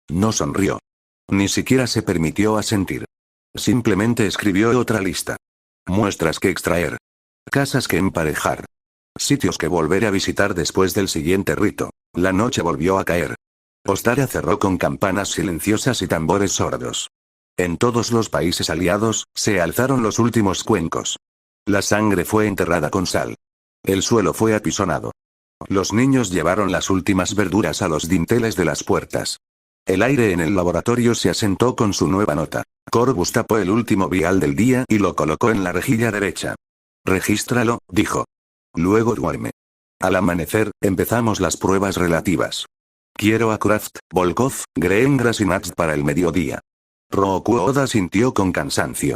No sonrió. Ni siquiera se permitió asentir. Simplemente escribió otra lista. Muestras que extraer. Casas que emparejar. Sitios que volver a visitar después del siguiente rito. La noche volvió a caer. Ostara cerró con campanas silenciosas y tambores sordos. En todos los países aliados, se alzaron los últimos cuencos. La sangre fue enterrada con sal. El suelo fue apisonado. Los niños llevaron las últimas verduras a los dinteles de las puertas. El aire en el laboratorio se asentó con su nueva nota. Corvus tapó el último vial del día y lo colocó en la rejilla derecha. Regístralo, dijo. Luego duerme. Al amanecer, empezamos las pruebas relativas. Quiero a Kraft, Volkov, Greengras y Nax para el mediodía. Rokuoda sintió con cansancio.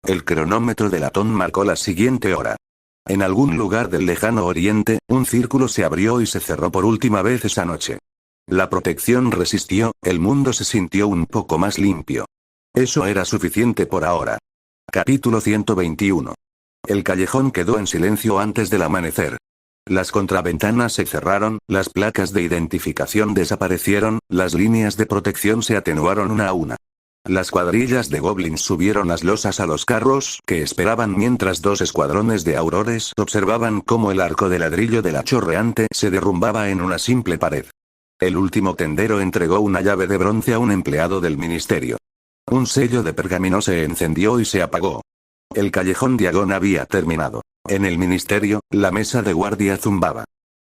El cronómetro de latón marcó la siguiente hora. En algún lugar del lejano oriente, un círculo se abrió y se cerró por última vez esa noche. La protección resistió, el mundo se sintió un poco más limpio. Eso era suficiente por ahora. Capítulo 121. El callejón quedó en silencio antes del amanecer. Las contraventanas se cerraron, las placas de identificación desaparecieron, las líneas de protección se atenuaron una a una. Las cuadrillas de goblins subieron las losas a los carros que esperaban mientras dos escuadrones de aurores observaban cómo el arco de ladrillo de la chorreante se derrumbaba en una simple pared. El último tendero entregó una llave de bronce a un empleado del ministerio. Un sello de pergamino se encendió y se apagó. El callejón Diagon había terminado. En el ministerio, la mesa de guardia zumbaba.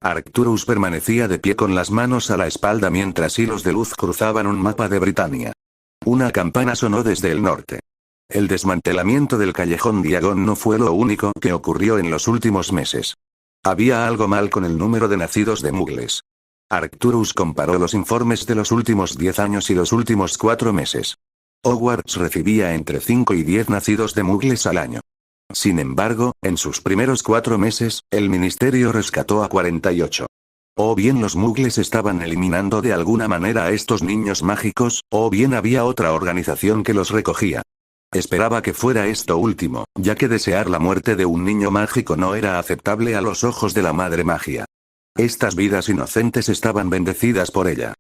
Arcturus permanecía de pie con las manos a la espalda mientras hilos de luz cruzaban un mapa de Britania. Una campana sonó desde el norte. El desmantelamiento del callejón Diagon no fue lo único que ocurrió en los últimos meses. Había algo mal con el número de nacidos de mugles. Arcturus comparó los informes de los últimos 10 años y los últimos 4 meses. Hogwarts recibía entre 5 y 10 nacidos de mugles al año. Sin embargo, en sus primeros 4 meses, el ministerio rescató a 48. O bien los mugles estaban eliminando de alguna manera a estos niños mágicos, o bien había otra organización que los recogía. Esperaba que fuera esto último, ya que desear la muerte de un niño mágico no era aceptable a los ojos de la madre magia. Estas vidas inocentes estaban bendecidas por ella.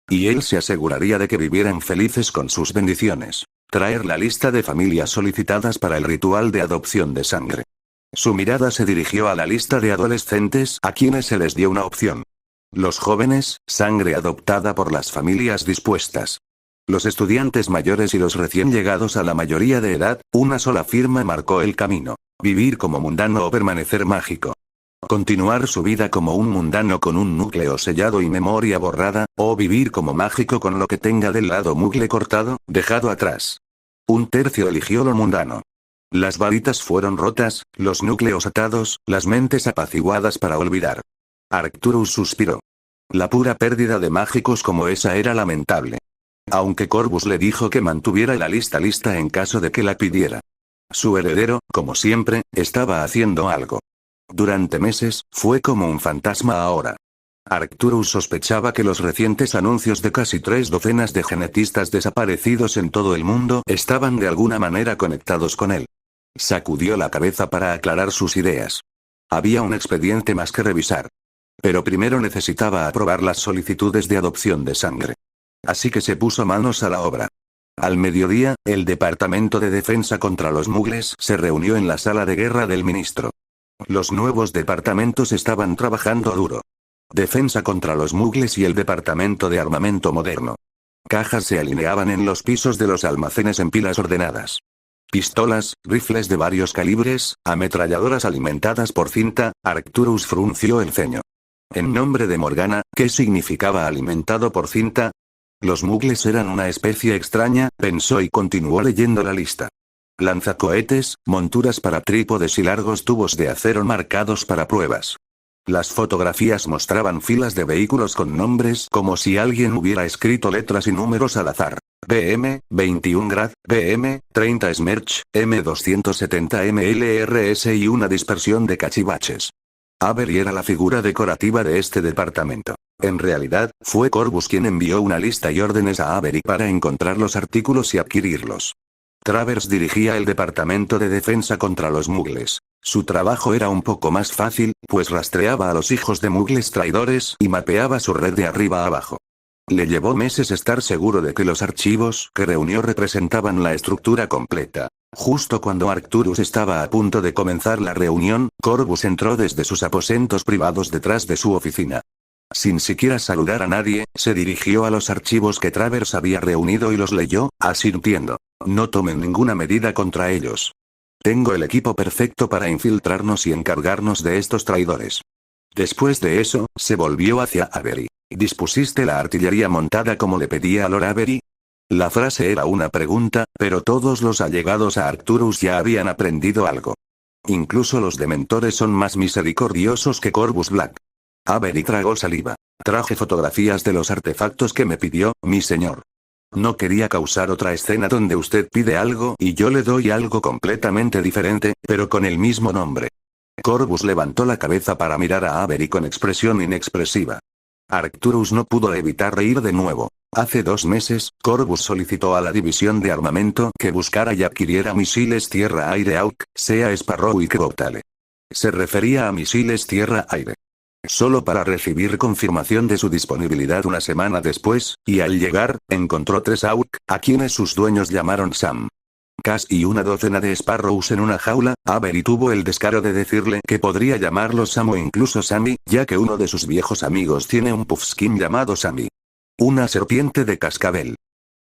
Y él se aseguraría de que vivieran felices con sus bendiciones. Traer la lista de familias solicitadas para el ritual de adopción de sangre. Su mirada se dirigió a la lista de adolescentes a quienes se les dio una opción. Los jóvenes, sangre adoptada por las familias dispuestas. Los estudiantes mayores y los recién llegados a la mayoría de edad, una sola firma marcó el camino. Vivir como mundano o permanecer mágico. Continuar su vida como un mundano con un núcleo sellado y memoria borrada, o vivir como mágico con lo que tenga del lado mugle cortado, dejado atrás. Un tercio eligió lo mundano. Las varitas fueron rotas, los núcleos atados, las mentes apaciguadas para olvidar. Arcturus suspiró. La pura pérdida de mágicos como esa era lamentable. Aunque Corvus le dijo que mantuviera la lista lista en caso de que la pidiera. Su heredero, como siempre, estaba haciendo algo. Durante meses, fue como un fantasma ahora. Arcturus sospechaba que los recientes anuncios de casi 3 docenas de genetistas desaparecidos en todo el mundo estaban de alguna manera conectados con él. Sacudió la cabeza para aclarar sus ideas. Había un expediente más que revisar. Pero primero necesitaba aprobar las solicitudes de adopción de sangre. Así que se puso manos a la obra. Al mediodía, el Departamento de Defensa contra los Muggles se reunió en la sala de guerra del ministro. Los nuevos departamentos estaban trabajando duro. Defensa contra los Muggles y el Departamento de Armamento Moderno. Cajas se alineaban en los pisos de los almacenes en pilas ordenadas. Pistolas, rifles de varios calibres, ametralladoras alimentadas por cinta. Arcturus frunció el ceño. En nombre de Morgana, ¿qué significaba alimentado por cinta? Los Muggles eran una especie extraña, pensó y continuó leyendo la lista. Lanzacohetes, monturas para trípodes y largos tubos de acero marcados para pruebas. Las fotografías mostraban filas de vehículos con nombres como si alguien hubiera escrito letras y números al azar. BM, 21 Grad, BM, 30 Smerch, M270 MLRS y una dispersión de cachivaches. Avery era la figura decorativa de este departamento. En realidad, fue Corvus quien envió una lista y órdenes a Avery para encontrar los artículos y adquirirlos. Travers dirigía el Departamento de Defensa contra los Muggles. Su trabajo era un poco más fácil, pues rastreaba a los hijos de Muggles traidores y mapeaba su red de arriba a abajo. Le llevó meses estar seguro de que los archivos que reunió representaban la estructura completa. Justo cuando Arcturus estaba a punto de comenzar la reunión, Corvus entró desde sus aposentos privados detrás de su oficina. Sin siquiera saludar a nadie, se dirigió a los archivos que Travers había reunido y los leyó, asintiendo. No tomen ninguna medida contra ellos. Tengo el equipo perfecto para infiltrarnos y encargarnos de estos traidores. Después de eso, se volvió hacia Avery. ¿Dispusiste la artillería montada como le pedía a Lord Avery? La frase era una pregunta, pero todos los allegados a Arcturus ya habían aprendido algo. Incluso los dementores son más misericordiosos que Corvus Black. Avery tragó saliva. Traje fotografías de los artefactos que me pidió, mi señor. No quería causar otra escena donde usted pide algo y yo le doy algo completamente diferente, pero con el mismo nombre. Corvus levantó la cabeza para mirar a Avery con expresión inexpresiva. Arcturus no pudo evitar reír de nuevo. Hace 2 meses, Corvus solicitó a la división de armamento que buscara y adquiriera misiles tierra-aire Hawk, sea Sparrow y Crotale. Se refería a misiles tierra-aire. Solo para recibir confirmación de su disponibilidad una semana después, y al llegar, encontró 3 Hawk, a quienes sus dueños llamaron Sam. Cass y una docena de Sparrows en una jaula. Avery tuvo el descaro de decirle que podría llamarlos Sam o incluso Sammy, ya que uno de sus viejos amigos tiene un puffskin llamado Sammy. Una serpiente de cascabel.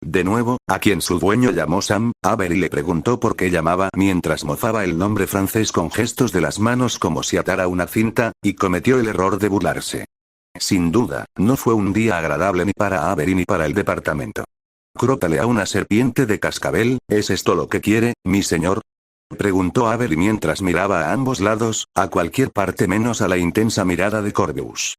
De nuevo, a quien su dueño llamó Sam, Avery le preguntó por qué llamaba mientras mozaba el nombre francés con gestos de las manos como si atara una cinta, y cometió el error de burlarse. Sin duda, no fue un día agradable ni para Avery ni para el departamento. Crotale a una serpiente de cascabel, ¿es esto lo que quiere, mi señor? Preguntó Avery mientras miraba a ambos lados, a cualquier parte menos a la intensa mirada de Corvus.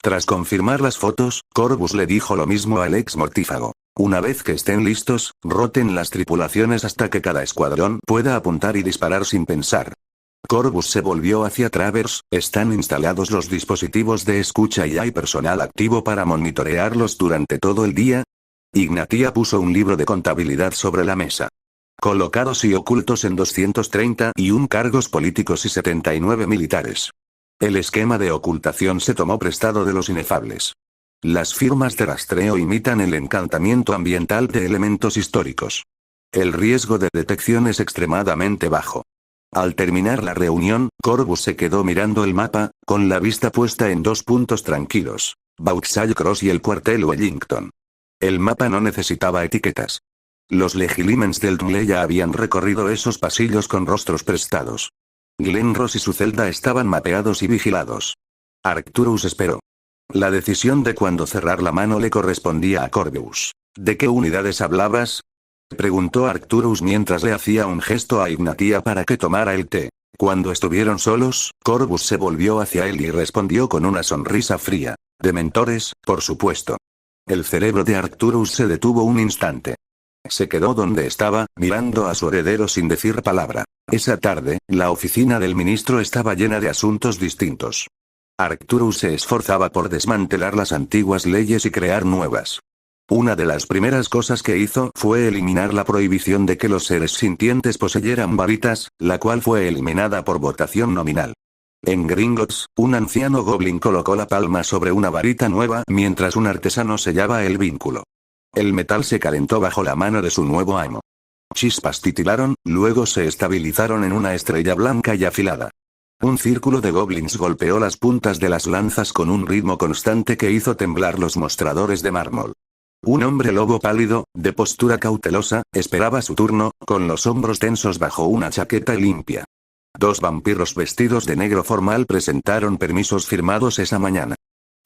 Tras confirmar las fotos, Corvus le dijo lo mismo al ex mortífago. Una vez que estén listos, roten las tripulaciones hasta que cada escuadrón pueda apuntar y disparar sin pensar. Corvus se volvió hacia Travers. ¿Están instalados los dispositivos de escucha y hay personal activo para monitorearlos durante todo el día? Ignatia puso un libro de contabilidad sobre la mesa. Colocados y ocultos en 231 cargos políticos y 79 militares. El esquema de ocultación se tomó prestado de los inefables. Las firmas de rastreo imitan el encantamiento ambiental de elementos históricos. El riesgo de detección es extremadamente bajo. Al terminar la reunión, Corvus se quedó mirando el mapa, con la vista puesta en 2 puntos tranquilos: Vauxhall Cross y el cuartel Wellington. El mapa no necesitaba etiquetas. Los legilimens del Dmle ya habían recorrido esos pasillos con rostros prestados. Glen Ross y su celda estaban mapeados y vigilados. Arcturus esperó. La decisión de cuándo cerrar la mano le correspondía a Corvus. ¿De qué unidades hablabas?, preguntó Arcturus mientras le hacía un gesto a Ignatia para que tomara el té. Cuando estuvieron solos, Corvus se volvió hacia él y respondió con una sonrisa fría. Dementores, por supuesto. El cerebro de Arcturus se detuvo un instante. Se quedó donde estaba, mirando a su heredero sin decir palabra. Esa tarde, la oficina del ministro estaba llena de asuntos distintos. Arcturus se esforzaba por desmantelar las antiguas leyes y crear nuevas. Una de las primeras cosas que hizo fue eliminar la prohibición de que los seres sintientes poseyeran varitas, la cual fue eliminada por votación nominal. En Gringotts, un anciano goblin colocó la palma sobre una varita nueva mientras un artesano sellaba el vínculo. El metal se calentó bajo la mano de su nuevo amo. Chispas titilaron, luego se estabilizaron en una estrella blanca y afilada. Un círculo de goblins golpeó las puntas de las lanzas con un ritmo constante que hizo temblar los mostradores de mármol. Un hombre lobo pálido, de postura cautelosa, esperaba su turno, con los hombros tensos bajo una chaqueta limpia. Dos vampiros vestidos de negro formal presentaron permisos firmados esa mañana.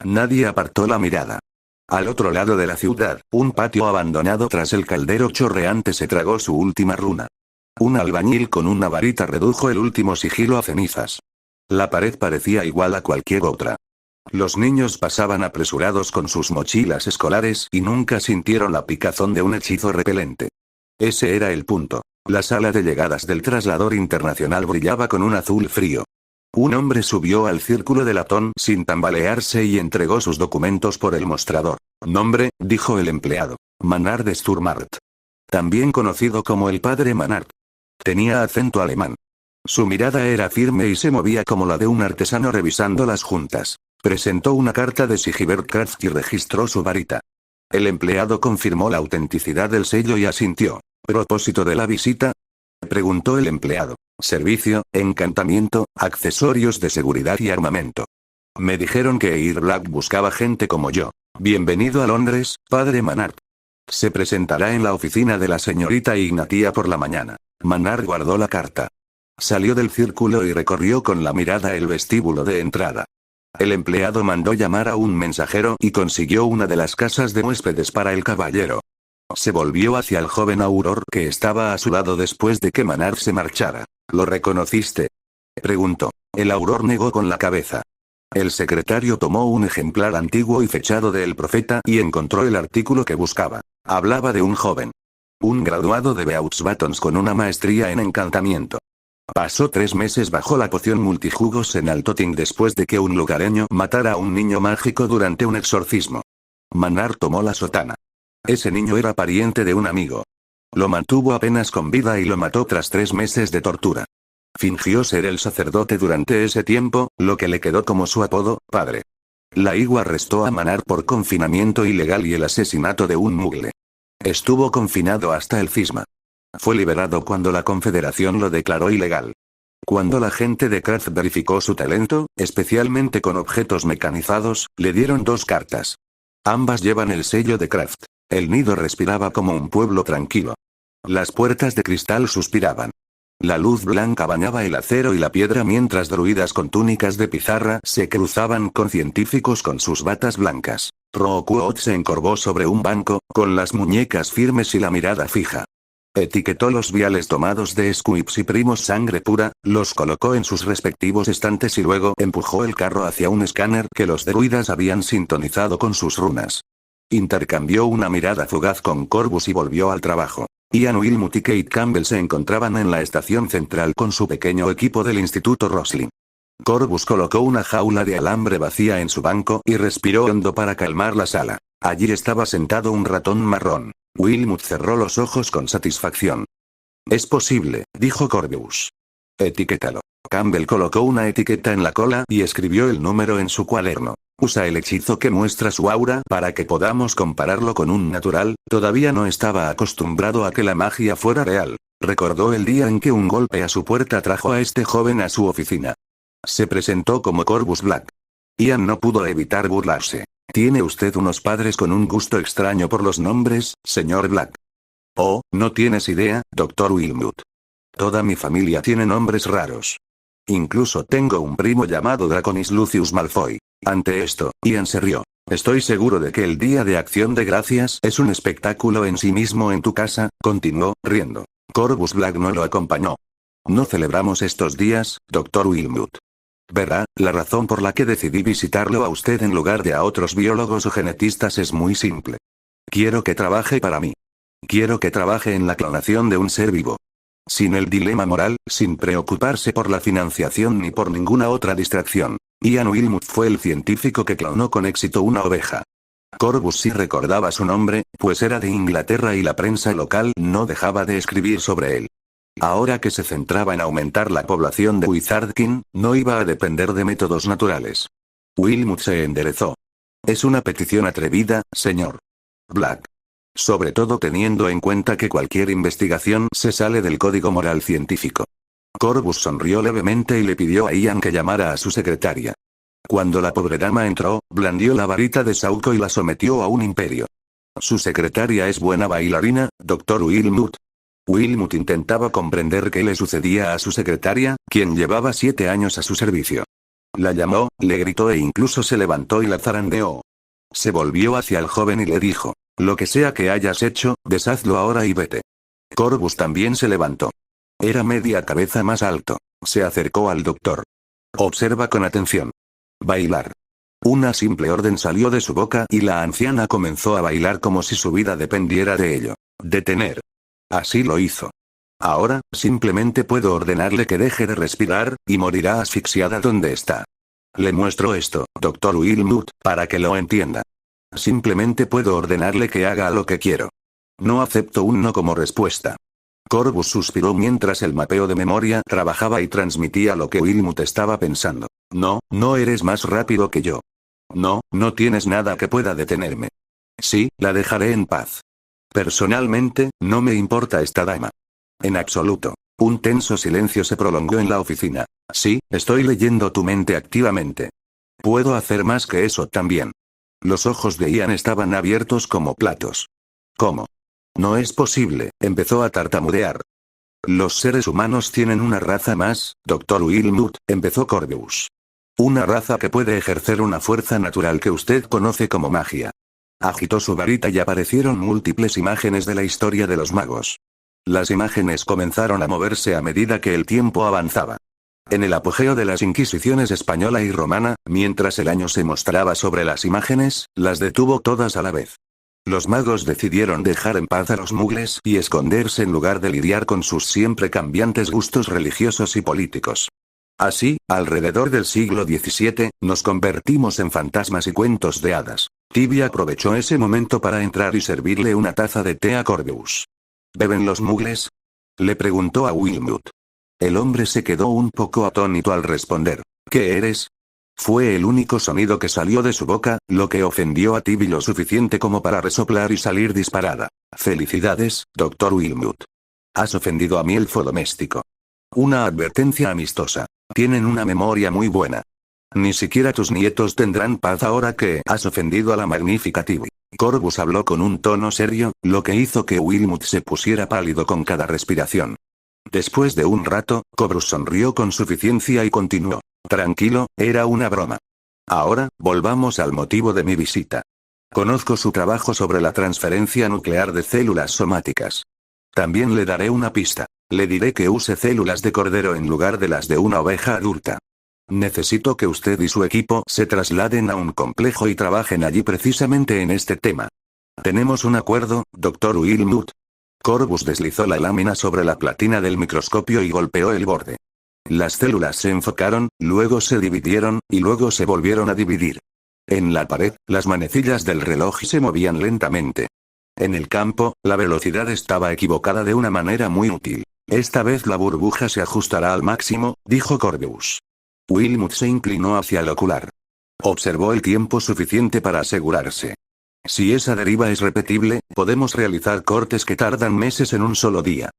Nadie apartó la mirada. Al otro lado de la ciudad, un patio abandonado tras el caldero chorreante se tragó su última runa. Un albañil con una varita redujo el último sigilo a cenizas. La pared parecía igual a cualquier otra. Los niños pasaban apresurados con sus mochilas escolares y nunca sintieron la picazón de un hechizo repelente. Ese era el punto. La sala de llegadas del traslador internacional brillaba con un azul frío. Un hombre subió al círculo de latón sin tambalearse y entregó sus documentos por el mostrador. Nombre, dijo el empleado. Manard Sturmart. También conocido como el padre Manard. Tenía acento alemán. Su mirada era firme y se movía como la de un artesano revisando las juntas. Presentó una carta de Sigibert Kraft y registró su varita. El empleado confirmó la autenticidad del sello y asintió. ¿Propósito de la visita? Preguntó el empleado. Servicio, encantamiento, accesorios de seguridad y armamento. Me dijeron que Eir Black buscaba gente como yo. Bienvenido a Londres, padre Manard. Se presentará en la oficina de la señorita Ignatia por la mañana. Manard guardó la carta. Salió del círculo y recorrió con la mirada el vestíbulo de entrada. El empleado mandó llamar a un mensajero y consiguió una de las casas de huéspedes para el caballero. Se volvió hacia el joven Auror que estaba a su lado después de que Manard se marchara. ¿Lo reconociste?, preguntó. El Auror negó con la cabeza. El secretario tomó un ejemplar antiguo y fechado de El Profeta y encontró el artículo que buscaba. Hablaba de un joven. Un graduado de Beauxbatons con una maestría en encantamiento. Pasó 3 meses bajo la poción multijugos en Altoting después de que un lugareño matara a un niño mágico durante un exorcismo. Manard tomó la sotana. Ese niño era pariente de un amigo. Lo mantuvo apenas con vida y lo mató tras 3 meses de tortura. Fingió ser el sacerdote durante ese tiempo, lo que le quedó como su apodo, padre. La IGU arrestó a Manard por confinamiento ilegal y el asesinato de un mugle. Estuvo confinado hasta el cisma. Fue liberado cuando la Confederación lo declaró ilegal. Cuando la gente de Kraft verificó su talento, especialmente con objetos mecanizados, le dieron 2 cartas. Ambas llevan el sello de Kraft. El nido respiraba como un pueblo tranquilo. Las puertas de cristal suspiraban. La luz blanca bañaba el acero y la piedra mientras druidas con túnicas de pizarra se cruzaban con científicos con sus batas blancas. Rookuot se encorvó sobre un banco, con las muñecas firmes y la mirada fija. Etiquetó los viales tomados de Squibs y primos sangre pura, los colocó en sus respectivos estantes y luego empujó el carro hacia un escáner que los druidas habían sintonizado con sus runas. Intercambió una mirada fugaz con Corvus y volvió al trabajo. Ian Wilmot y Kate Campbell se encontraban en la estación central con su pequeño equipo del Instituto Roslin. Corvus colocó una jaula de alambre vacía en su banco y respiró hondo para calmar la sala. Allí estaba sentado un ratón marrón. Wilmot cerró los ojos con satisfacción. Es posible, dijo Corvus. Etiquétalo. Campbell colocó una etiqueta en la cola y escribió el número en su cuaderno. Usa el hechizo que muestra su aura para que podamos compararlo con un natural. Todavía no estaba acostumbrado a que la magia fuera real. Recordó el día en que un golpe a su puerta trajo a este joven a su oficina. Se presentó como Corvus Black. Ian no pudo evitar burlarse. Tiene usted unos padres con un gusto extraño por los nombres, señor Black. Oh, no tienes idea, doctor Wilmot. Toda mi familia tiene nombres raros. Incluso tengo un primo llamado Draconis Lucius Malfoy. Ante esto, Ian se rió. Estoy seguro de que el Día de Acción de Gracias es un espectáculo en sí mismo en tu casa, continuó, riendo. Corvus Black no lo acompañó. No celebramos estos días, doctor Wilmot. Verá, la razón por la que decidí visitarlo a usted en lugar de a otros biólogos o genetistas es muy simple. Quiero que trabaje para mí. Quiero que trabaje en la clonación de un ser vivo. Sin el dilema moral, sin preocuparse por la financiación ni por ninguna otra distracción. Ian Wilmut fue el científico que clonó con éxito una oveja. Corbus sí recordaba su nombre, pues era de Inglaterra y la prensa local no dejaba de escribir sobre él. Ahora que se centraba en aumentar la población de Wizardkin, no iba a depender de métodos naturales. Wilmut se enderezó. Es una petición atrevida, señor Black. Sobre todo teniendo en cuenta que cualquier investigación se sale del código moral científico. Corbus sonrió levemente y le pidió a Ian que llamara a su secretaria. Cuando la pobre dama entró, blandió la varita de Sauco y la sometió a un imperio. Su secretaria es buena bailarina, Dr. Wilmut. Wilmut intentaba comprender qué le sucedía a su secretaria, quien llevaba 7 años a su servicio. La llamó, le gritó e incluso se levantó y la zarandeó. Se volvió hacia el joven y le dijo: lo que sea que hayas hecho, deshazlo ahora y vete. Corbus también se levantó. Era media cabeza más alto. Se acercó al doctor. Observa con atención. Bailar. Una simple orden salió de su boca y la anciana comenzó a bailar como si su vida dependiera de ello. Detener. Así lo hizo. Ahora, simplemente puedo ordenarle que deje de respirar, y morirá asfixiada donde está. Le muestro esto, Dr. Wilmut, para que lo entienda. Simplemente puedo ordenarle que haga lo que quiero. No acepto un no como respuesta. Corbus suspiró mientras el mapeo de memoria trabajaba y transmitía lo que Wilmut estaba pensando. No, no eres más rápido que yo. No, no tienes nada que pueda detenerme. Sí, la dejaré en paz. Personalmente, no me importa esta dama. En absoluto. Un tenso silencio se prolongó en la oficina. Sí, estoy leyendo tu mente activamente. Puedo hacer más que eso también. Los ojos de Ian estaban abiertos como platos. ¿Cómo? No es posible, empezó a tartamudear. Los seres humanos tienen una raza más, Dr. Wilmut, empezó Corvus. Una raza que puede ejercer una fuerza natural que usted conoce como magia. Agitó su varita y aparecieron múltiples imágenes de la historia de los magos. Las imágenes comenzaron a moverse a medida que el tiempo avanzaba. En el apogeo de las inquisiciones española y romana, mientras el año se mostraba sobre las imágenes, las detuvo todas a la vez. Los magos decidieron dejar en paz a los mugles y esconderse en lugar de lidiar con sus siempre cambiantes gustos religiosos y políticos. Así, alrededor del siglo XVII, nos convertimos en fantasmas y cuentos de hadas. Tibia aprovechó ese momento para entrar y servirle una taza de té a Corvus. ¿Beben los mugles? Le preguntó a Wilmut. El hombre se quedó un poco atónito al responder. ¿Qué eres? Fue el único sonido que salió de su boca, lo que ofendió a Tibby lo suficiente como para resoplar y salir disparada. Felicidades, Dr. Wilmut. Has ofendido a mi elfo doméstico. Una advertencia amistosa. Tienen una memoria muy buena. Ni siquiera tus nietos tendrán paz ahora que has ofendido a la magnífica Tibby. Corvus habló con un tono serio, lo que hizo que Wilmut se pusiera pálido con cada respiración. Después de un rato, Corvus sonrió con suficiencia y continuó. Tranquilo, era una broma. Ahora, volvamos al motivo de mi visita. Conozco su trabajo sobre la transferencia nuclear de células somáticas. También le daré una pista. Le diré que use células de cordero en lugar de las de una oveja adulta. Necesito que usted y su equipo se trasladen a un complejo y trabajen allí precisamente en este tema. ¿Tenemos un acuerdo, Dr. Wilmut? Corvus deslizó la lámina sobre la platina del microscopio y golpeó el borde. Las células se enfocaron, luego se dividieron, y luego se volvieron a dividir. En la pared, las manecillas del reloj se movían lentamente. En el campo, la velocidad estaba equivocada de una manera muy útil. Esta vez la burbuja se ajustará al máximo, dijo Corvus. Wilmut se inclinó hacia el ocular. Observó el tiempo suficiente para asegurarse. Si esa deriva es repetible, podemos realizar cortes que tardan meses en un solo día.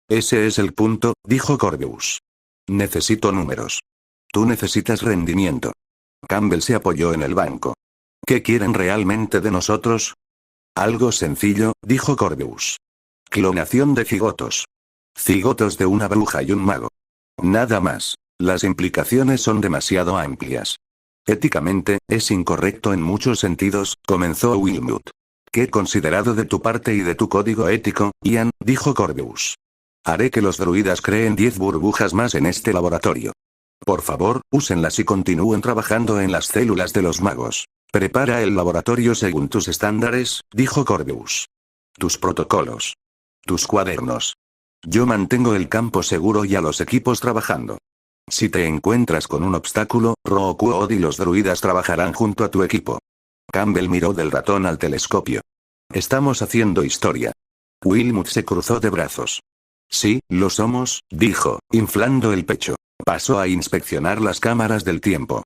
Ese es el punto, dijo Corvus. Necesito números. Tú necesitas rendimiento. Campbell se apoyó en el banco. ¿Qué quieren realmente de nosotros? Algo sencillo, dijo Corvus. Clonación de cigotos. Cigotos de una bruja y un mago. Nada más. Las implicaciones son demasiado amplias. Éticamente, es incorrecto en muchos sentidos, comenzó Wilmut. ¿Qué considerado de tu parte y de tu código ético, Ian? Dijo Corvus. Haré que los druidas creen 10 burbujas más en este laboratorio. Por favor, úsenlas y continúen trabajando en las células de los magos. Prepara el laboratorio según tus estándares, dijo Corvus. Tus protocolos. Tus cuadernos. Yo mantengo el campo seguro y a los equipos trabajando. Si te encuentras con un obstáculo, Rookuod y los druidas trabajarán junto a tu equipo. Campbell miró del ratón al telescopio. Estamos haciendo historia. Wilmot se cruzó de brazos. Sí, lo somos, dijo, inflando el pecho. Pasó a inspeccionar las cámaras del tiempo.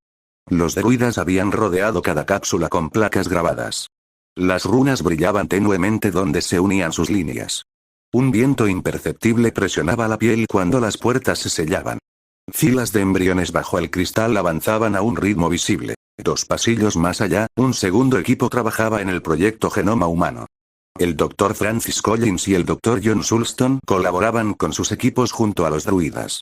Los druidas habían rodeado cada cápsula con placas grabadas. Las runas brillaban tenuemente donde se unían sus líneas. Un viento imperceptible presionaba la piel cuando las puertas se sellaban. Filas de embriones bajo el cristal avanzaban a un ritmo visible. 2 pasillos más allá, un segundo equipo trabajaba en el proyecto Genoma Humano. El Dr. Francis Collins y el Dr. John Sulston colaboraban con sus equipos junto a los druidas.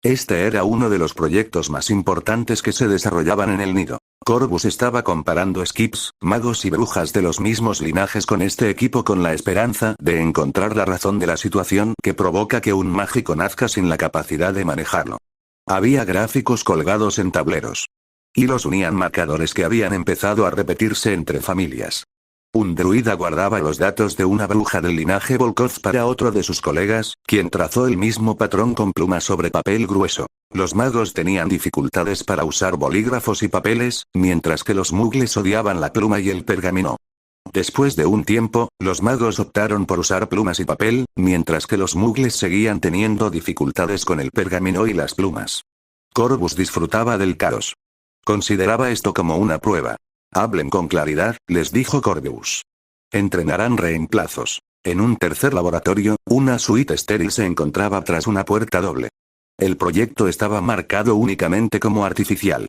Este era uno de los proyectos más importantes que se desarrollaban en el nido. Corvus estaba comparando skips, magos y brujas de los mismos linajes con este equipo con la esperanza de encontrar la razón de la situación que provoca que un mágico nazca sin la capacidad de manejarlo. Había gráficos colgados en tableros. Y los unían marcadores que habían empezado a repetirse entre familias. Un druida guardaba los datos de una bruja del linaje Volkoth para otro de sus colegas, quien trazó el mismo patrón con plumas sobre papel grueso. Los magos tenían dificultades para usar bolígrafos y papeles, mientras que los muggles odiaban la pluma y el pergamino. Después de un tiempo, los magos optaron por usar plumas y papel, mientras que los muggles seguían teniendo dificultades con el pergamino y las plumas. Corvus disfrutaba del caos. Consideraba esto como una prueba. Hablen con claridad, les dijo Corvus. Entrenarán reemplazos. En un tercer laboratorio, una suite estéril se encontraba tras una puerta doble. El proyecto estaba marcado únicamente como artificial.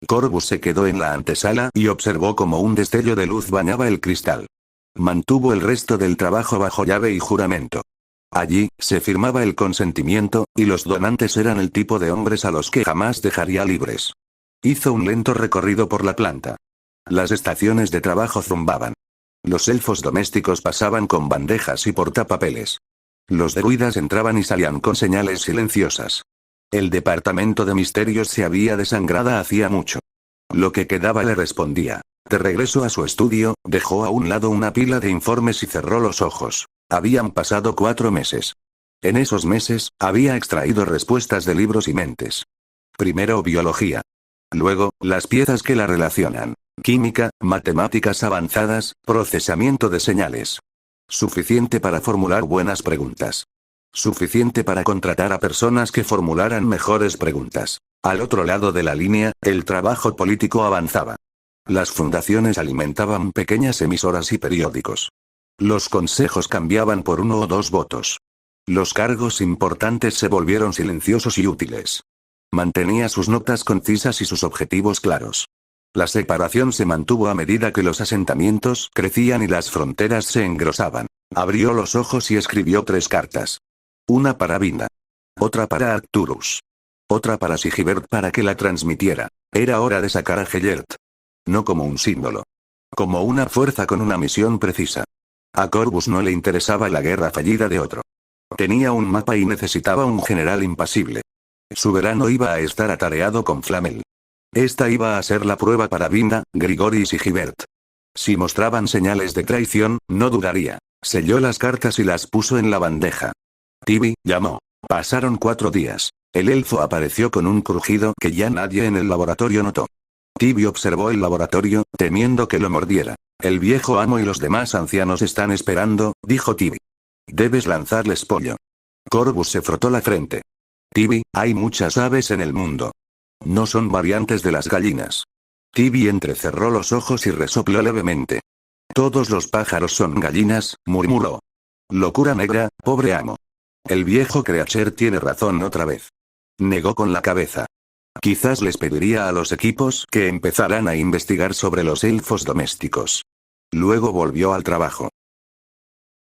Corvus se quedó en la antesala y observó cómo un destello de luz bañaba el cristal. Mantuvo el resto del trabajo bajo llave y juramento. Allí, se firmaba el consentimiento, y los donantes eran el tipo de hombres a los que jamás dejaría libres. Hizo un lento recorrido por la planta. Las estaciones de trabajo zumbaban. Los elfos domésticos pasaban con bandejas y portapapeles. Los druidas entraban y salían con señales silenciosas. El departamento de misterios se había desangrado hacía mucho. Lo que quedaba le respondía. De regreso a su estudio, dejó a un lado una pila de informes y cerró los ojos. Habían pasado 4 meses. En esos meses, había extraído respuestas de libros y mentes. Primero biología. Luego, las piezas que la relacionan. Química, matemáticas avanzadas, procesamiento de señales. Suficiente para formular buenas preguntas. Suficiente para contratar a personas que formularan mejores preguntas. Al otro lado de la línea, el trabajo político avanzaba. Las fundaciones alimentaban pequeñas emisoras y periódicos. Los consejos cambiaban por 1 o 2 votos. Los cargos importantes se volvieron silenciosos y útiles. Mantenía sus notas concisas y sus objetivos claros. La separación se mantuvo a medida que los asentamientos crecían y las fronteras se engrosaban. Abrió los ojos y escribió 3 cartas. Una para Vinda. Otra para Arcturus. Otra para Sigibert para que la transmitiera. Era hora de sacar a Gellert. No como un símbolo. Como una fuerza con una misión precisa. A Corvus no le interesaba la guerra fallida de otro. Tenía un mapa y necesitaba un general impasible. Su verano iba a estar atareado con Flamel. Esta iba a ser la prueba para Vinda, Grigori y Sigibert. Si mostraban señales de traición, no dudaría. Selló las cartas y las puso en la bandeja. Tibi, llamó. Pasaron 4 días. El elfo apareció con un crujido que ya nadie en el laboratorio notó. Tibi observó el laboratorio, temiendo que lo mordiera. El viejo amo y los demás ancianos están esperando, dijo Tibi. Debes lanzarles pollo. Corvus se frotó la frente. Tibi, hay muchas aves en el mundo. No son variantes de las gallinas. Tibi entrecerró los ojos y resopló levemente. Todos los pájaros son gallinas, murmuró. Locura negra, pobre amo. El viejo Creature tiene razón otra vez. Negó con la cabeza. Quizás les pediría a los equipos que empezaran a investigar sobre los elfos domésticos. Luego volvió al trabajo.